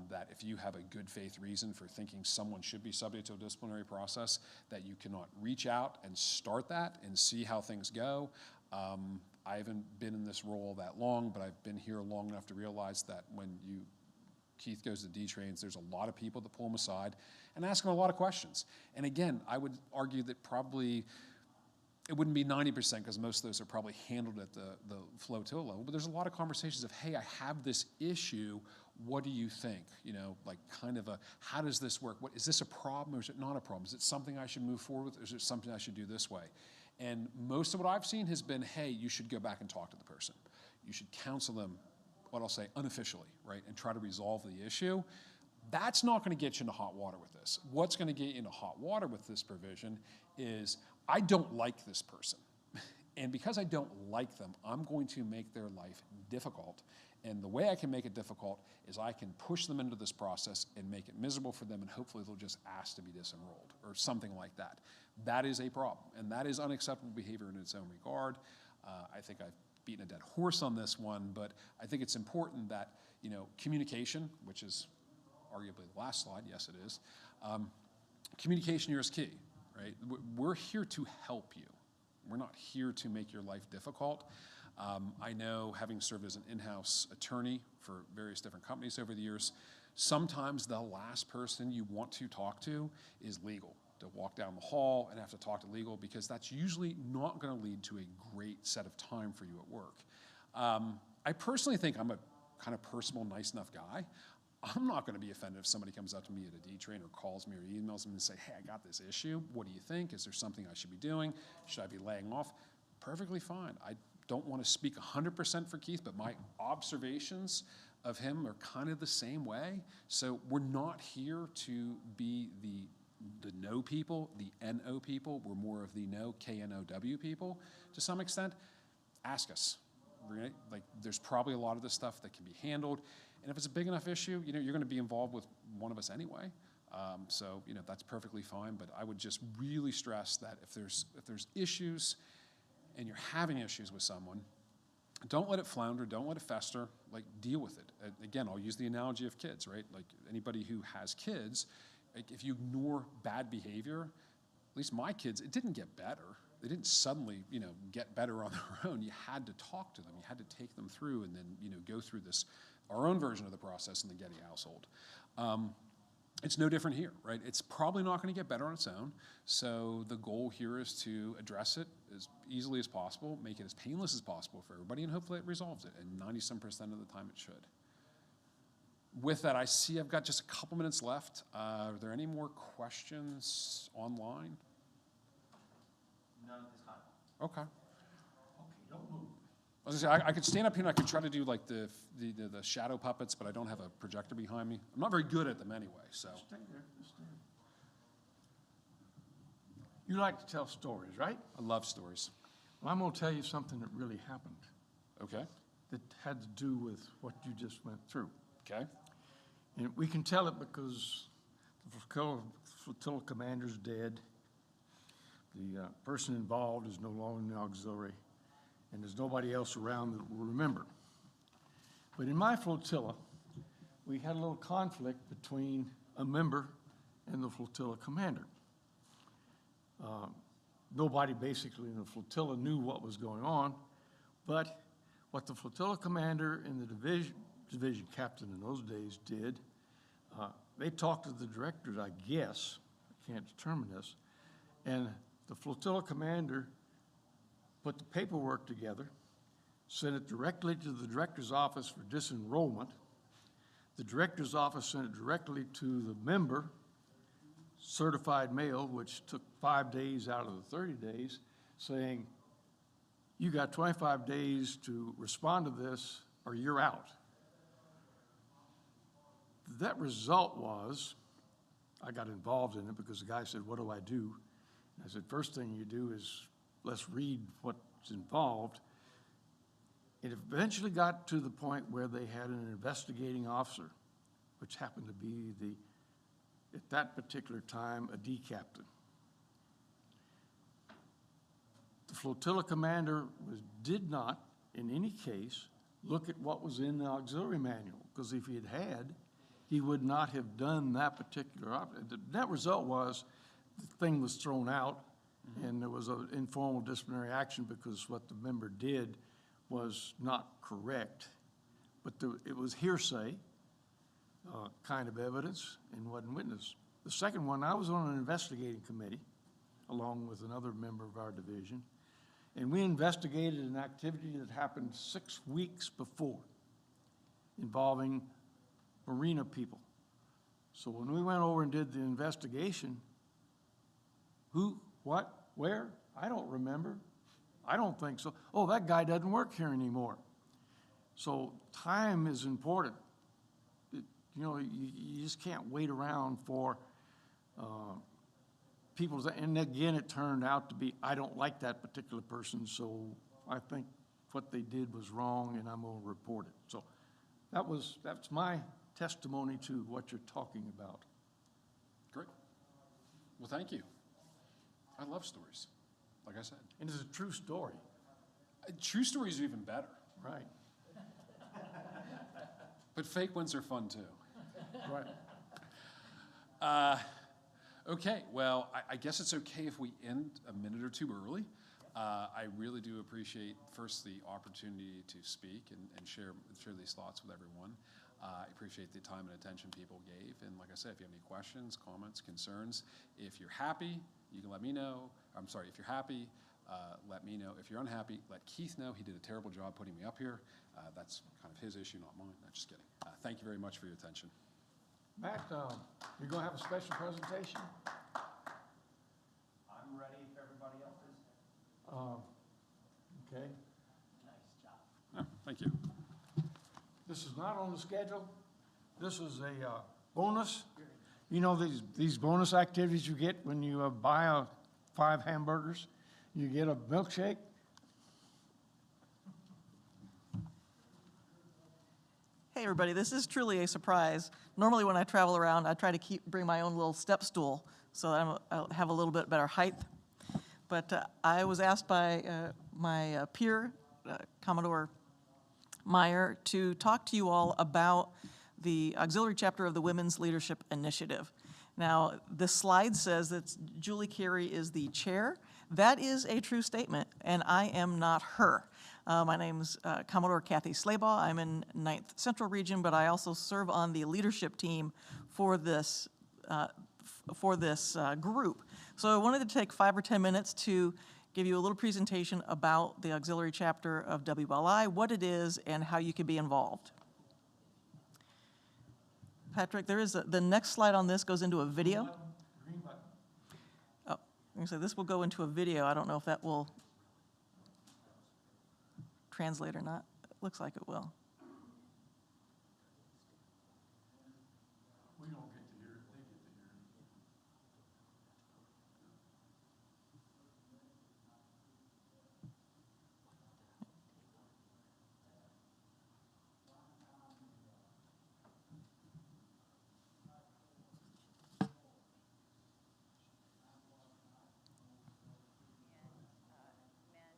[SPEAKER 3] that if you have a good faith reason for thinking someone should be subject to a disciplinary process, that you cannot reach out and start that and see how things go. I haven't been in this role that long, but I've been here long enough to realize that when Keith goes to DTRAINs, there's a lot of people that pull him aside and ask him a lot of questions. And again, I would argue that probably it wouldn't be 90% because most of those are probably handled at the flow-till level, but there's a lot of conversations of, hey, I have this issue, what do you think? Like kind of how does this work? Is this a problem or is it not a problem? Is it something I should move forward with or is it something I should do this way? And most of what I've seen has been, hey, you should go back and talk to the person. You should counsel them, what I'll say, unofficially, right, and try to resolve the issue. That's not going to get you into hot water with this. What's going to get you into hot water with this provision is, I don't like this person. And because I don't like them, I'm going to make their life difficult. And the way I can make it difficult is I can push them into this process and make it miserable for them, and hopefully they'll just ask to be disenrolled or something like that. That is a problem, and that is unacceptable behavior in its own regard. I think I've beaten a dead horse on this one, but I think it's important that communication, which is arguably the last slide, yes it is, communication here is key, right? We're here to help you. We're not here to make your life difficult. I know, having served as an in-house attorney for various different companies over the years, sometimes the last person you want to talk to is legal, to walk down the hall and have to talk to legal, because that's usually not going to lead to a great set of time for you at work. I personally think I'm a kind of personal, nice enough guy. I'm not going to be offended if somebody comes up to me at a DTRAIN or calls me or emails me and say, hey, I got this issue. What do you think? Is there something I should be doing? Should I be laying off? Perfectly fine. I don't want to speak 100% for Keith, but my observations of him are kind of the same way. So we're not here to be the no people, the NO people. We're more of the no, KNOW people to some extent. Ask us. Right? Like, there's probably a lot of this stuff that can be handled. And if it's a big enough issue, you're going to be involved with one of us anyway. So, that's perfectly fine. But I would just really stress that if there's issues and you're having issues with someone, don't let it flounder. Don't let it fester. Like, deal with it. Again, I'll use the analogy of kids, right? Like, anybody who has kids, like, if you ignore bad behavior, at least my kids, it didn't get better. They didn't suddenly, get better on their own. You had to talk to them. You had to take them through and then, go through our own version of the process in the Getty household. It's no different here, right? It's probably not going to get better on its own. So the goal here is to address it as easily as possible, make it as painless as possible for everybody, and hopefully it resolves it. And 97% of the time it should. With that, I see I've got just a couple minutes left. Are there any more questions online?
[SPEAKER 5] None at this time.
[SPEAKER 3] Okay. I was gonna say, I could stand up here and I could try to do like the shadow puppets, but I don't have a projector behind me. I'm not very good at them anyway, so.
[SPEAKER 1] Stay there, just stay there. You like to tell stories, right?
[SPEAKER 3] I love stories.
[SPEAKER 1] Well, I'm going to tell you something that really happened
[SPEAKER 3] Okay,
[SPEAKER 1] that had to do with what you just went through.
[SPEAKER 3] okay,
[SPEAKER 1] And we can tell it because the flotilla commander's dead. The person involved is no longer in the auxiliary, and there's nobody else around that will remember. But in my flotilla, we had a little conflict between a member and the flotilla commander. Nobody basically in the flotilla knew what was going on, but what the flotilla commander and the division captain in those days did, they talked to the directors, I guess, I can't determine this, and the flotilla commander put the paperwork together, sent it directly to the director's office for disenrollment. The director's office sent it directly to the member, certified mail, which took 5 days out of the 30 days, saying, you got 25 days to respond to this or you're out. That result was, I got involved in it because the guy said, what do I do? I said, first thing you do is let's read what's involved. It eventually got to the point where they had an investigating officer, which happened to be at that particular time, a D captain. The flotilla commander did not, in any case, look at what was in the auxiliary manual, because if he had, he would not have done that particular The net result was the thing was thrown out, and there was an informal disciplinary action because what the member did was not correct. But it was hearsay kind of evidence and wasn't witnessed. The second one, I was on an investigating committee along with another member of our division, and we investigated an activity that happened 6 weeks before involving marina people. So when we went over and did the investigation, who, what, where? I don't remember. I don't think so. Oh, that guy doesn't work here anymore. So time is important. You just can't wait around for people. And again, it turned out to be, I don't like that particular person, so I think what they did was wrong and I'm going to report it. So that's my testimony to what you're talking about.
[SPEAKER 3] great. Well, thank you. I love stories, like I said.
[SPEAKER 1] And it's a true story.
[SPEAKER 3] True stories are even better,
[SPEAKER 1] Right,
[SPEAKER 3] but fake ones are fun too.
[SPEAKER 1] right.
[SPEAKER 3] Okay, well, I guess it's okay if we end a minute or two early. I really do appreciate, first, the opportunity to speak and share these thoughts with everyone. I appreciate the time and attention people gave. And like I said, if you have any questions, comments, concerns, if you're happy, you can let me know. I'm sorry, if you're happy, let me know. If you're unhappy, let Keith know. He did a terrible job putting me up here. That's kind of his issue, not mine. No, just kidding. Thank you very much for your attention.
[SPEAKER 1] Matt, you're going to have a special presentation?
[SPEAKER 5] I'm ready if everybody else is.
[SPEAKER 1] Okay.
[SPEAKER 5] Nice job.
[SPEAKER 3] Oh, thank you.
[SPEAKER 1] This is not on the schedule. This is a bonus. You know these bonus activities you get when you buy 5 hamburgers? You get a milkshake.
[SPEAKER 6] Hey everybody, this is truly a surprise. Normally when I travel around, I try to bring my own little step stool so that I'll have a little bit better height. But I was asked by my peer, Commodore Meyer, to talk to you all about the auxiliary chapter of the Women's Leadership Initiative. Now, this slide says that Julie Carey is the chair. That is a true statement, and I am not her. My name's Commodore Kathy Slaybaugh. I'm in 9th Central Region, but I also serve on the leadership team for this group. So I wanted to take 5 or 10 minutes to give you a little presentation about the auxiliary chapter of WLI, what it is, and how you can be involved. Patrick, the next slide on this goes into a video.
[SPEAKER 1] Green button.
[SPEAKER 6] Oh, I'm gonna say this will go into a video. I don't know if that will translate or not. It looks like it will.
[SPEAKER 1] We don't get to hear it. They get to hear it.
[SPEAKER 7] Men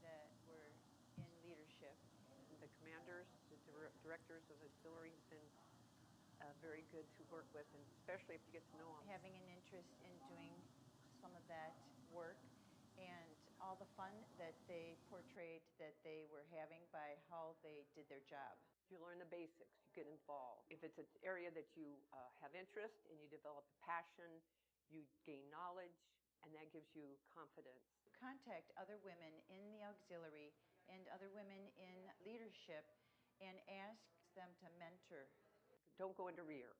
[SPEAKER 7] that were in leadership.
[SPEAKER 8] The commanders, the directors of auxiliary have been very good to work with, and especially if you get to know them.
[SPEAKER 7] Having an interest in doing some of that work and all the fun that they portrayed that they were having by how they did their job.
[SPEAKER 8] You learn the basics, you get involved. If it's an area that you have interest and you develop a passion, you gain knowledge, and that gives you confidence.
[SPEAKER 7] Contact other women in the auxiliary and other women in leadership and ask them to mentor.
[SPEAKER 8] Don't go into rear.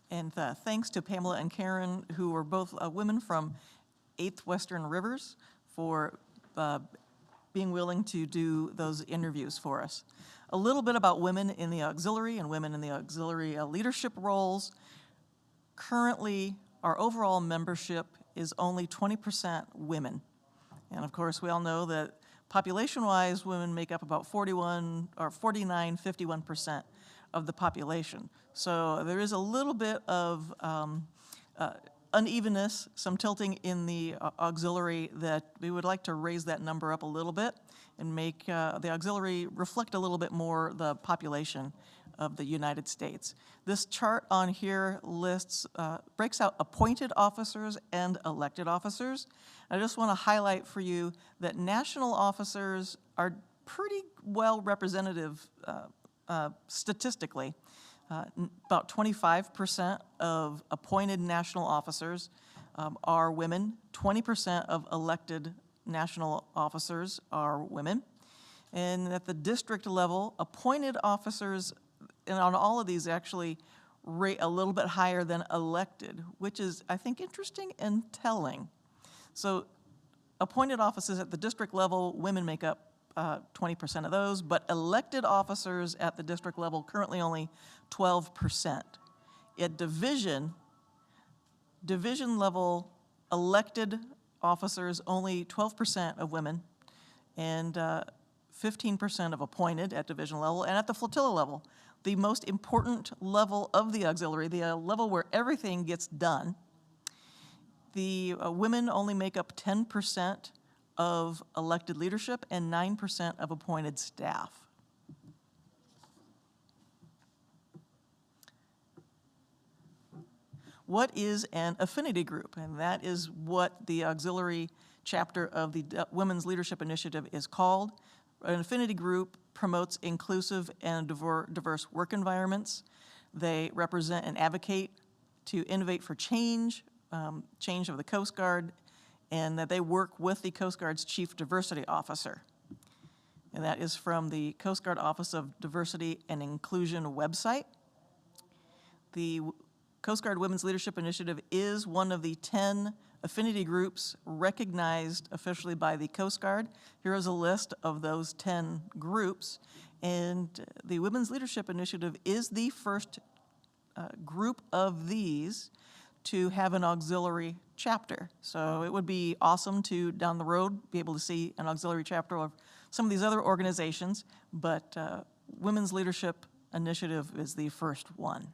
[SPEAKER 6] And thanks to Pamela and Karen, who are both women from 8th Western Rivers, for being willing to do those interviews for us. A little bit about women in the auxiliary and women in the auxiliary leadership roles. Currently, our overall membership is only 20% women. And of course, we all know that population-wise, women make up about 51% of the population. So there is a little bit of unevenness, some tilting in the auxiliary that we would like to raise that number up a little bit and make the auxiliary reflect a little bit more the population of the United States. This chart on here lists, breaks out appointed officers and elected officers. I just want to highlight for you that national officers are pretty well representative statistically. About 25% of appointed national officers are women. 20% of elected national officers are women. And at the district level, appointed officers, and on all of these actually rate a little bit higher than elected, which is, I think, interesting and telling. So appointed offices at the district level, women make up 20% of those, but elected officers at the district level currently only 12%. At division level elected officers, only 12% of women, and 15% of appointed at division level, and at the flotilla level, the most important level of the auxiliary, the level where everything gets done, the women only make up 10% of elected leadership and 9% of appointed staff. What is an affinity group? And that is what the auxiliary chapter of the Women's Leadership Initiative is called. An affinity group promotes inclusive and diverse work environments. They represent and advocate to innovate for change, change of the Coast Guard, and that they work with the Coast Guard's Chief Diversity Officer. And that is from the Coast Guard Office of Diversity and Inclusion website. The Coast Guard Women's Leadership Initiative is one of the 10 affinity groups recognized officially by the Coast Guard. Here is a list of those 10 groups. And the Women's Leadership Initiative is the first group of these to have an auxiliary chapter. So it would be awesome to, down the road, be able to see an auxiliary chapter of some of these other organizations, but Women's Leadership Initiative is the first one.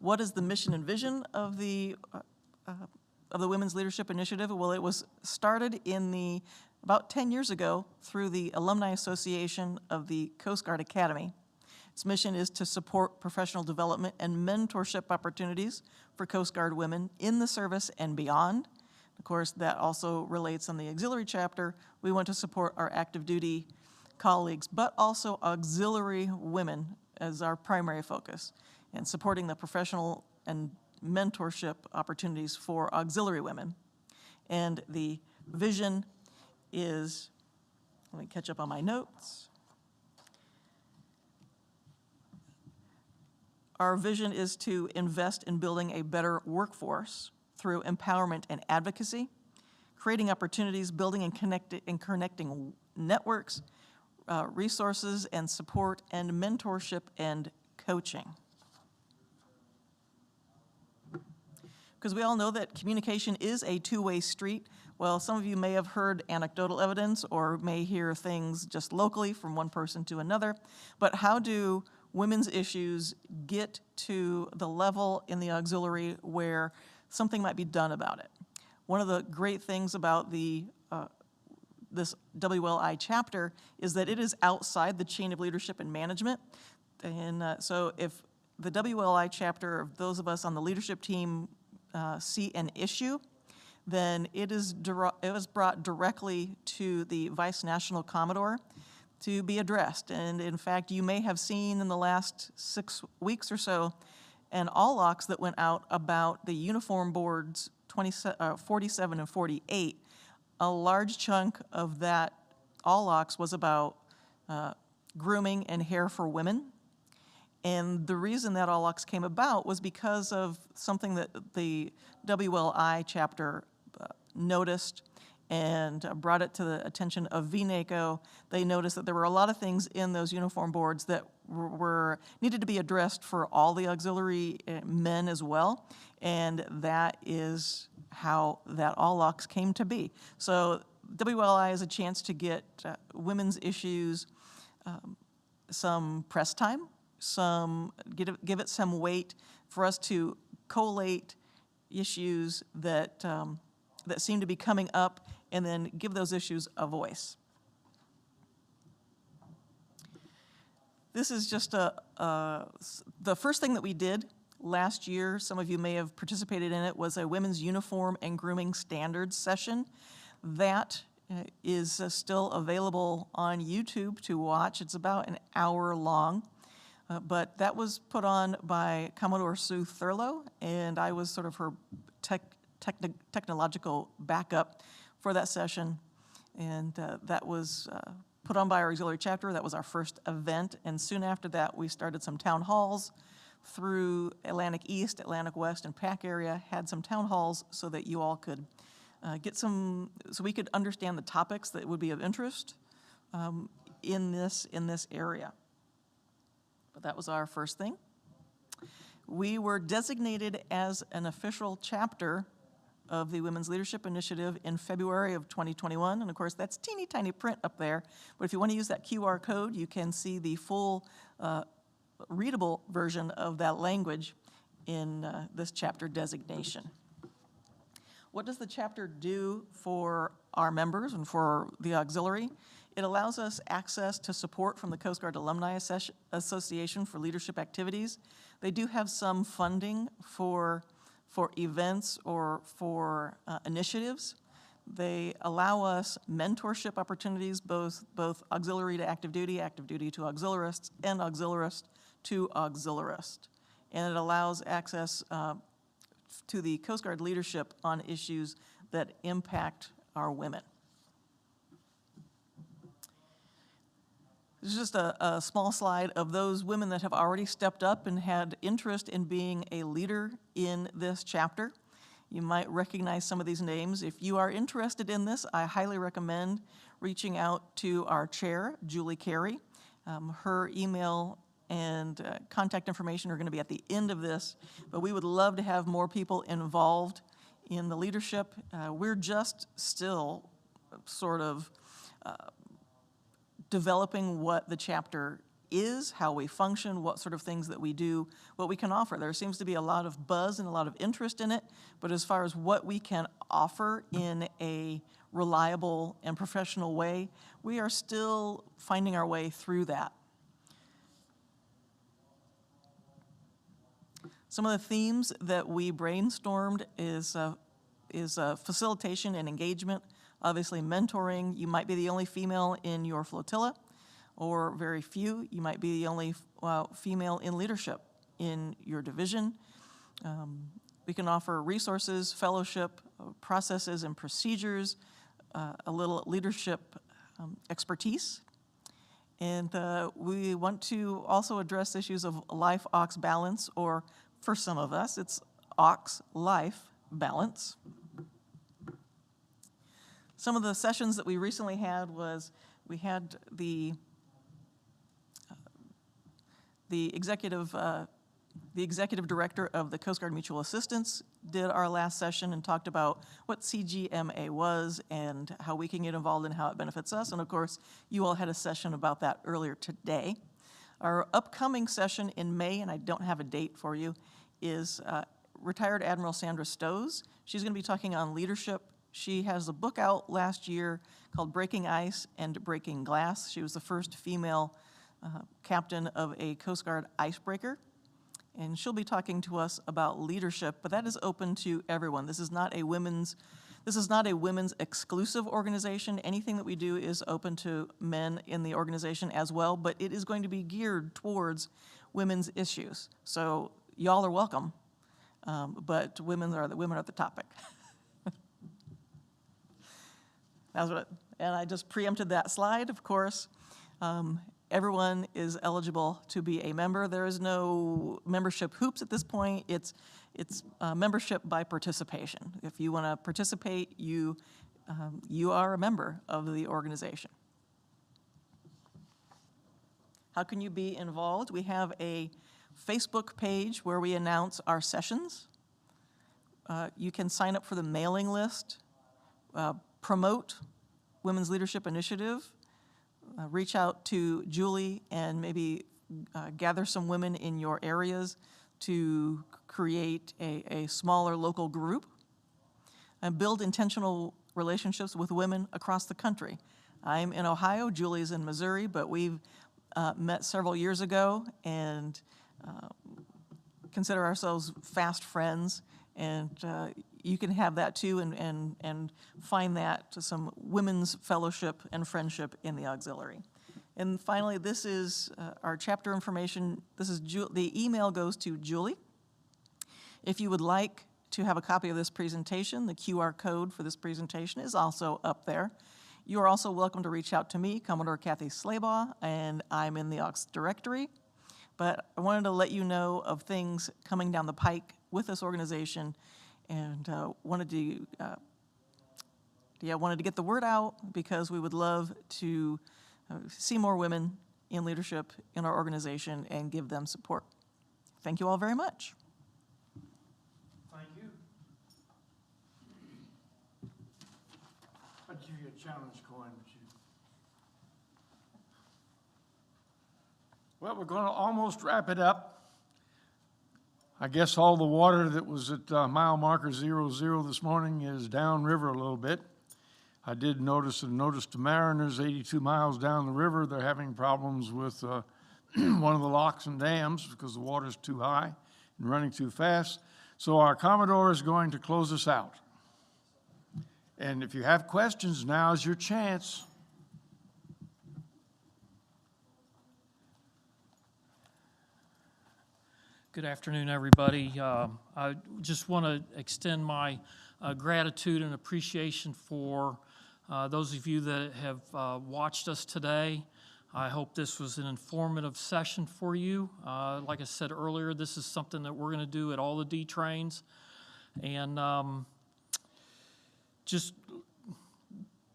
[SPEAKER 6] What is the mission and vision of the Women's Leadership Initiative? Well, it was started in about 10 years ago through the Alumni Association of the Coast Guard Academy. Its mission is to support professional development and mentorship opportunities for Coast Guard women in the service and beyond. Of course, that also relates on the auxiliary chapter. We want to support our active duty colleagues, but also auxiliary women as our primary focus, and supporting the professional and mentorship opportunities for auxiliary women. And the vision is, let me catch up on my notes. Our vision is to invest in building a better workforce through empowerment and advocacy, creating opportunities, building and connecting networks, resources and support, and mentorship and coaching. Because we all know that communication is a two-way street. Well, some of you may have heard anecdotal evidence or may hear things just locally from one person to another, but how do women's issues get to the level in the auxiliary where something might be done about it? One of the great things about this WLI chapter is that it is outside the chain of leadership and management. And so if the WLI chapter, of those of us on the leadership team see an issue, then it was brought directly to the Vice National Commodore to be addressed. And in fact, you may have seen in the last 6 weeks or so an ALOX that went out about the uniform boards 47 and 48. A large chunk of that ALOX was about grooming and hair for women. And the reason that ALOX came about was because of something that the WLI chapter noticed and brought it to the attention of VNACO. They noticed that there were a lot of things in those uniform boards that needed to be addressed for all the auxiliary men as well, and that is how that ALOX came to be. So WLI is a chance to get women's issues some press time, give it some weight, for us to collate issues that that seem to be coming up, and then give those issues a voice. This is just the first thing that we did last year. Some of you may have participated in it. Was a women's uniform and grooming standards session. That is still available on YouTube to watch. It's about an hour long. But that was put on by Commodore Sue Thurlow, and I was sort of her technological backup for that session. And that was put on by our auxiliary chapter. That was our first event. And soon after that, we started some town halls through Atlantic East, Atlantic West, and PAC area, had some town halls so that you all could so we could understand the topics that would be of interest in this area. But that was our first thing. We were designated as an official chapter of the Women's Leadership Initiative in February of 2021. And of course, that's teeny tiny print up there. But if you want to use that QR code, you can see the full readable version of that language in this chapter designation. What does the chapter do for our members and for the auxiliary? It allows us access to support from the Coast Guard Alumni Association for leadership activities. They do have some funding for events or for initiatives. They allow us mentorship opportunities, both auxiliary to active duty to auxiliarists, and auxiliarist to auxiliarist. And it allows access to the Coast Guard leadership on issues that impact our women. This is just a small slide of those women that have already stepped up and had interest in being a leader in this chapter. You might recognize some of these names. If you are interested in this, I highly recommend reaching out to our chair, Julie Carey. Her email and contact information are going to be at the end of this, but we would love to have more people involved in the leadership. We're just still sort of developing what the chapter is, how we function, what sort of things that we do, what we can offer. There seems to be a lot of buzz and a lot of interest in it, but as far as what we can offer in a reliable and professional way, we are still finding our way through that. Some of the themes that we brainstormed is facilitation and engagement. Obviously, mentoring. You might be the only female in your flotilla, or very few. You might be the only female in leadership in your division. We can offer resources, fellowship, processes and procedures, a little leadership expertise. And we want to also address issues of life-aux balance, or for some of us, it's aux-life balance. Some of the sessions that we recently had was, we had the executive director of the Coast Guard Mutual Assistance did our last session and talked about what CGMA was and how we can get involved and how it benefits us. And of course, you all had a session about that earlier today. Our upcoming session in May, and I don't have a date for you, is retired Admiral Sandra Stowe's. She's going to be talking on leadership. She has a book out last year called Breaking Ice and Breaking Glass. She was the first female captain of a Coast Guard icebreaker. And she'll be talking to us about leadership, but that is open to everyone. This is not a women's exclusive organization. Anything that we do is open to men in the organization as well, but it is going to be geared towards women's issues. So y'all are welcome, but women are the topic. That's what, and I just preempted that slide, of course. Everyone is eligible to be a member. There is no membership hoops at this point. It's membership by participation. If you want to participate, you are a member of the organization. How can you be involved? We have a Facebook page where we announce our sessions. You can sign up for the mailing list, promote Women's Leadership Initiative, reach out to Julie and maybe gather some women in your areas to create a smaller local group, and build intentional relationships with women across the country. I'm in Ohio, Julie's in Missouri, but we've met several years ago and consider ourselves fast friends, and you can have that too and find that to some women's fellowship and friendship in the auxiliary. And finally, this is our chapter information. This is the email goes to Julie. If you would like to have a copy of this presentation, the QR code for this presentation is also up there. You are also welcome to reach out to me, Commodore Kathy Slaybaugh, and I'm in the aux directory. But I wanted to let you know of things coming down the pike with this organization, and wanted to get the word out because we would love to see more women in leadership in our organization and give them support. Thank you all very much.
[SPEAKER 4] Thank you.
[SPEAKER 1] you a challenge coin, but you. Well, we're going to almost wrap it up. I guess all the water that was at mile marker 00 this morning is downriver a little bit. I did notice to mariners 82 miles down the river, they're having problems with one of the locks and dams because the water's too high and running too fast. So our Commodore is going to close us out. And if you have questions, now's your chance.
[SPEAKER 4] Good afternoon, everybody. I just want to extend my gratitude and appreciation for those of you that have watched us today. I hope this was an informative session for you. Like I said earlier, this is something that we're going to do at all the DTRAINs. And just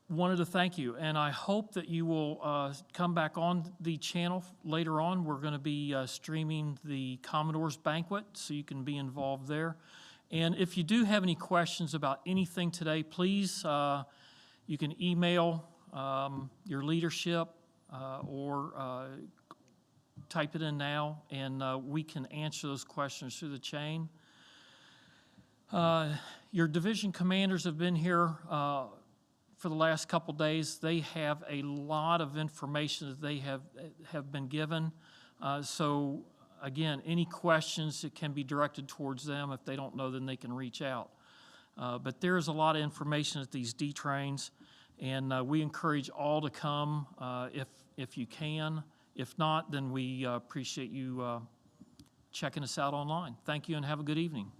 [SPEAKER 4] wanted to thank you, and I hope that you will come back on the channel later on. We're going to be streaming the Commodore's Banquet, so you can be involved there. And if you do have any questions about anything today, please, you can email your leadership or type it in now, and we can answer those questions through the chain. Your division commanders have been here for the last couple days. They have a lot of information that they have been given. So again, any questions that can be directed towards them. If they don't know, then they can reach out. But there's a lot of information at these DTRAINs, and we encourage all to come if you can. If not, then we appreciate you checking us out online. Thank you and have a good evening.